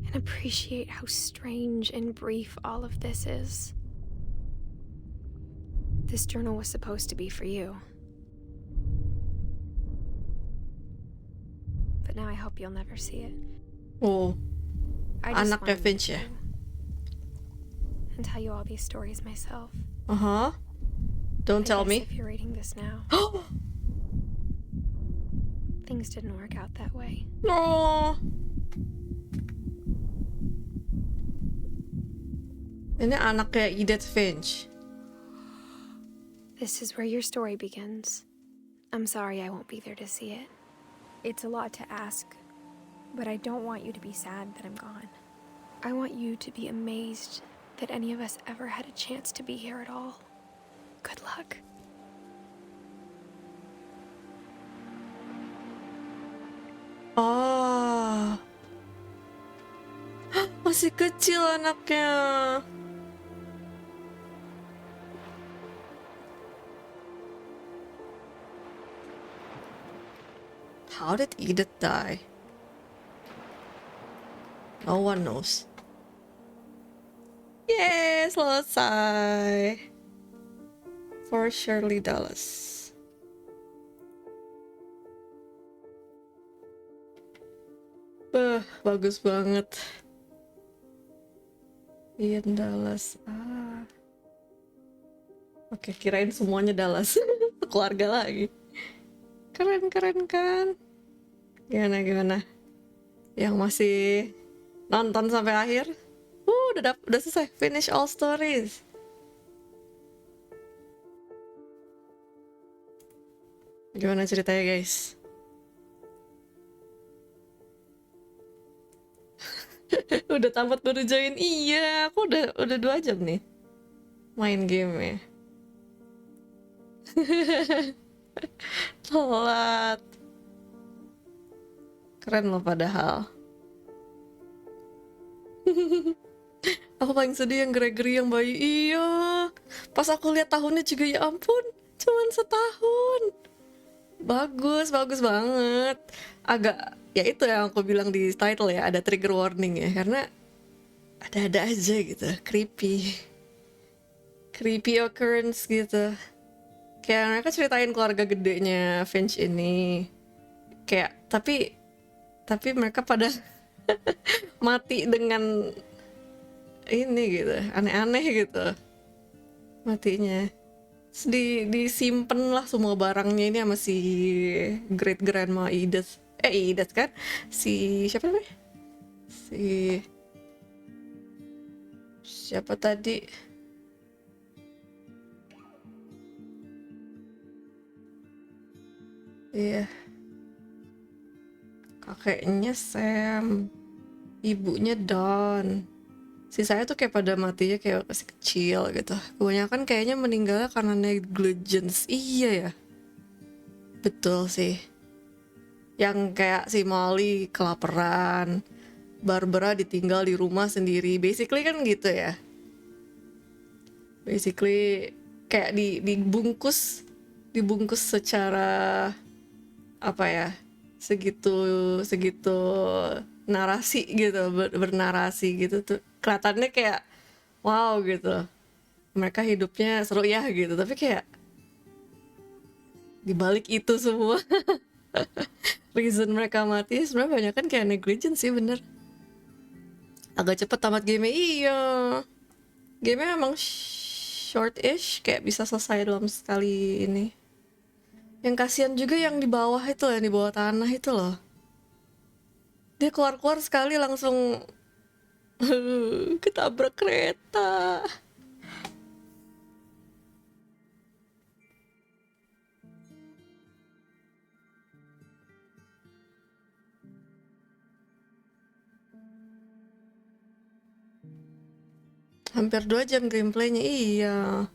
And appreciate how strange and brief all of this is. This journal was supposed to be for you. But now I hope you'll never see it. Oh. I just Anaknya wanted Finch to ya? and tell you all these stories myself. Don't tell I guess me. if you're reading this now. Things didn't work out that way. No. Ini anaknya Edith Finch. This is where your story begins. I'm sorry I won't be there to see it. It's a lot to ask, but I don't want you to be sad that I'm gone. I want you to be amazed that any of us ever had a chance to be here at all. Good luck. Oh. Masih kecil anaknya. How did Edith die? No one knows. Yeay, selesai. For Shirley Dulles. Bagus banget. Ian Dallas. Oke, kirain semuanya Dallas. Keluarga lagi. Keren kan? Gimana? Yang masih nonton sampai akhir? Udah selesai. Finish all stories. Gimana ceritanya, guys? Udah tamat baru join. Iya, aku udah 2 jam nih main game ya. Telat. Keren loh padahal. Aku paling sedih yang Gregory yang bayi. Iya. Pas aku lihat tahunnya juga, ya ampun, cuman setahun. Bagus banget. Agak, ya itu yang aku bilang di title ya, ada trigger warning ya, karena ada-ada aja gitu, creepy occurrence gitu. Kayak mereka ceritain keluarga gedenya Finch ini, kayak tapi mereka pada mati dengan ini gitu, aneh-aneh gitu matinya. Terus disimpen lah semua barangnya ini sama si great grandma Edith. Edith kan? Si siapa namanya? Siapa tadi? Iya. Kakeknya Sam, ibunya Dawn. Sisanya tuh kayak pada matinya kayak masih kecil gitu. Kebanyakan kayaknya meninggalnya karena negligence. Iya ya. Betul sih. Yang kayak si Molly kelaparan, Barbara ditinggal di rumah sendiri. Basically kan gitu ya. Basically kayak dibungkus secara apa ya? Segitu narasi gitu, bernarasi gitu tuh. Kelihatannya kayak wow gitu. Mereka hidupnya seru ya gitu, tapi kayak dibalik itu semua reason mereka mati sebenarnya banyak kan kayak negligence sih, bener. Agak cepet tamat game. Iya, game emang short-ish, kayak bisa selesai dalam sekali ini. Yang kasihan juga yang di bawah itu, yang di bawah tanah itu loh. Dia keluar sekali langsung ketabrak kereta. Hampir 2 jam gameplaynya, iya.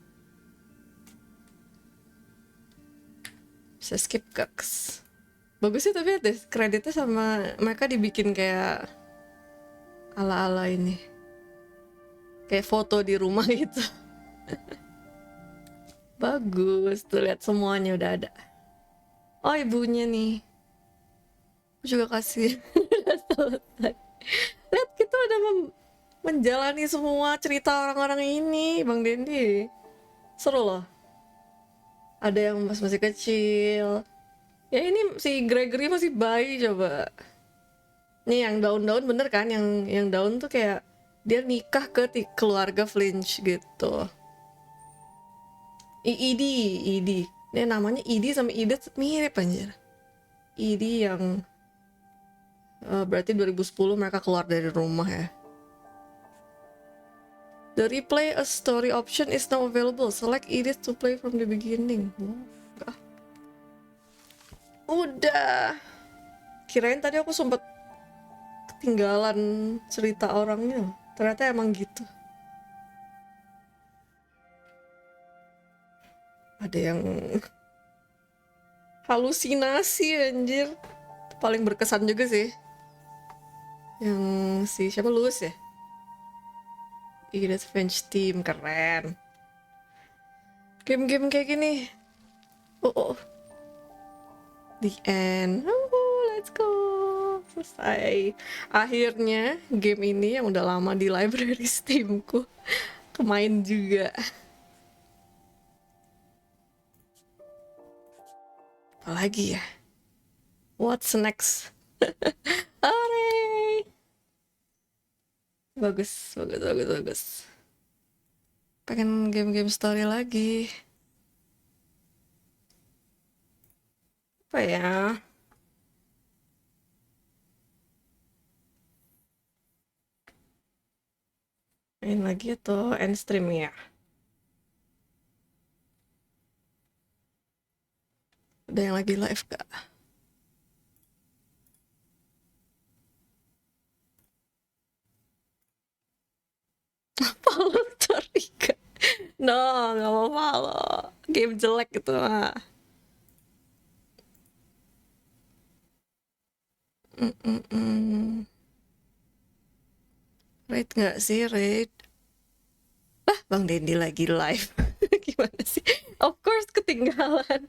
Bisa skip gags. Bagus sih, tapi deh kreditnya sama mereka dibikin kayak ala-ala ini. Kayak foto di rumah gitu. Bagus, tuh lihat semuanya udah ada. Oh, ibunya nih. Aku juga kasih. Selesai. Lihat, kita udah menjalani semua cerita orang-orang ini, Bang Dendi. Seru loh. Ada yang masih kecil. Ya ini si Gregory masih bayi coba. Nih yang daun-daun bener kan? Yang daun tuh kayak dia nikah ke keluarga Finch gitu. Edie. Ini namanya Edie sama Edith mirip anjir. Edie yang berarti 2010 mereka keluar dari rumah ya. The replay a story option is now available. Select Edith to play from the beginning. Udah. Kirain tadi aku sempat ketinggalan cerita orangnya. Ternyata emang gitu. Ada yang halusinasi anjir. Paling berkesan juga sih. Yang si siapa, Lewis ya? Edith Finch team, keren. Game-game kayak gini. Oh. The end. selesai. Akhirnya game ini yang udah lama di library Steamku kemain juga. Apalagi ya? What's next? Hooray! Bagus, bagus, bagus, bagus. Pengen game-game story lagi. Apa ya? Main lagi atau end stream ya? Ada yang lagi live gak? Follow Torika. No, gak mau follow. Game jelek gitu mah. Raid gak sih, raid? Ah, Bang Dendi lagi live. Gimana sih? Of course ketinggalan.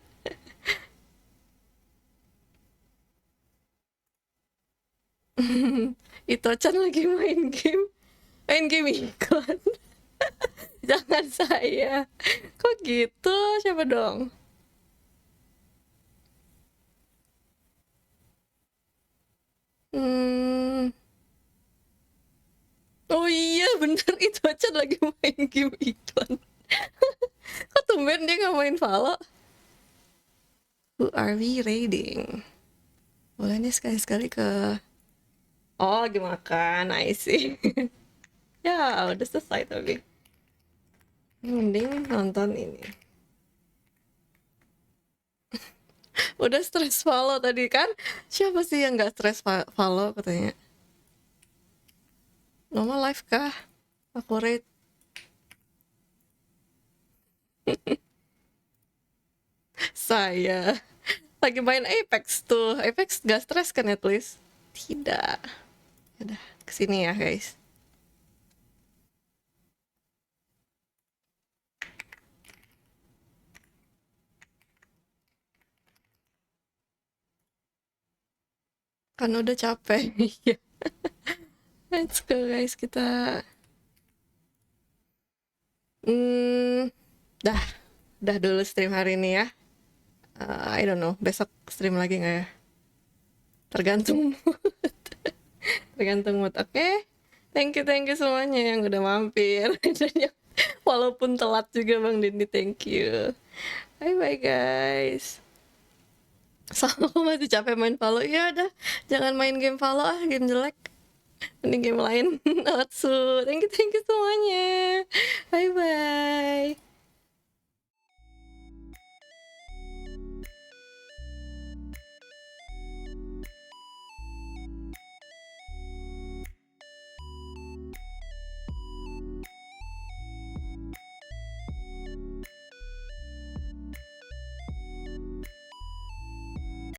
Ito-chan lagi main game. Main game iklan. Jangan saya. Kok gitu? Siapa dong? Oh iya bener, Ito-chan lagi main game iklan. Kok tumben dia gak main Valo? Who are we raiding? Boleh nih sekali-sekali ke... Oh, lagi makan, I see. Ya, udah selesai tapi. Mending nonton ini. Udah stres follow tadi kan? Siapa sih yang gak stres follow katanya? Normal live kah? Favorit? Saya lagi main Apex tuh. Apex gak stres kan at least? Tidak. Udah kesini ya guys. Kan udah capek. Iya. Let's go guys, kita dah dulu stream hari ini ya. I don't know, besok stream lagi nggak ya? Tergantung mood. Tergantung mood, oke? Thank you semuanya yang udah mampir. Dan yang walaupun telat juga Bang Dendi, thank you. Bye bye guys. Soalnya aku masih capek main Valo. Ya udah, jangan main game Valo ah, game jelek. Mending game lain. Natsu. Thank you semuanya. Bye bye.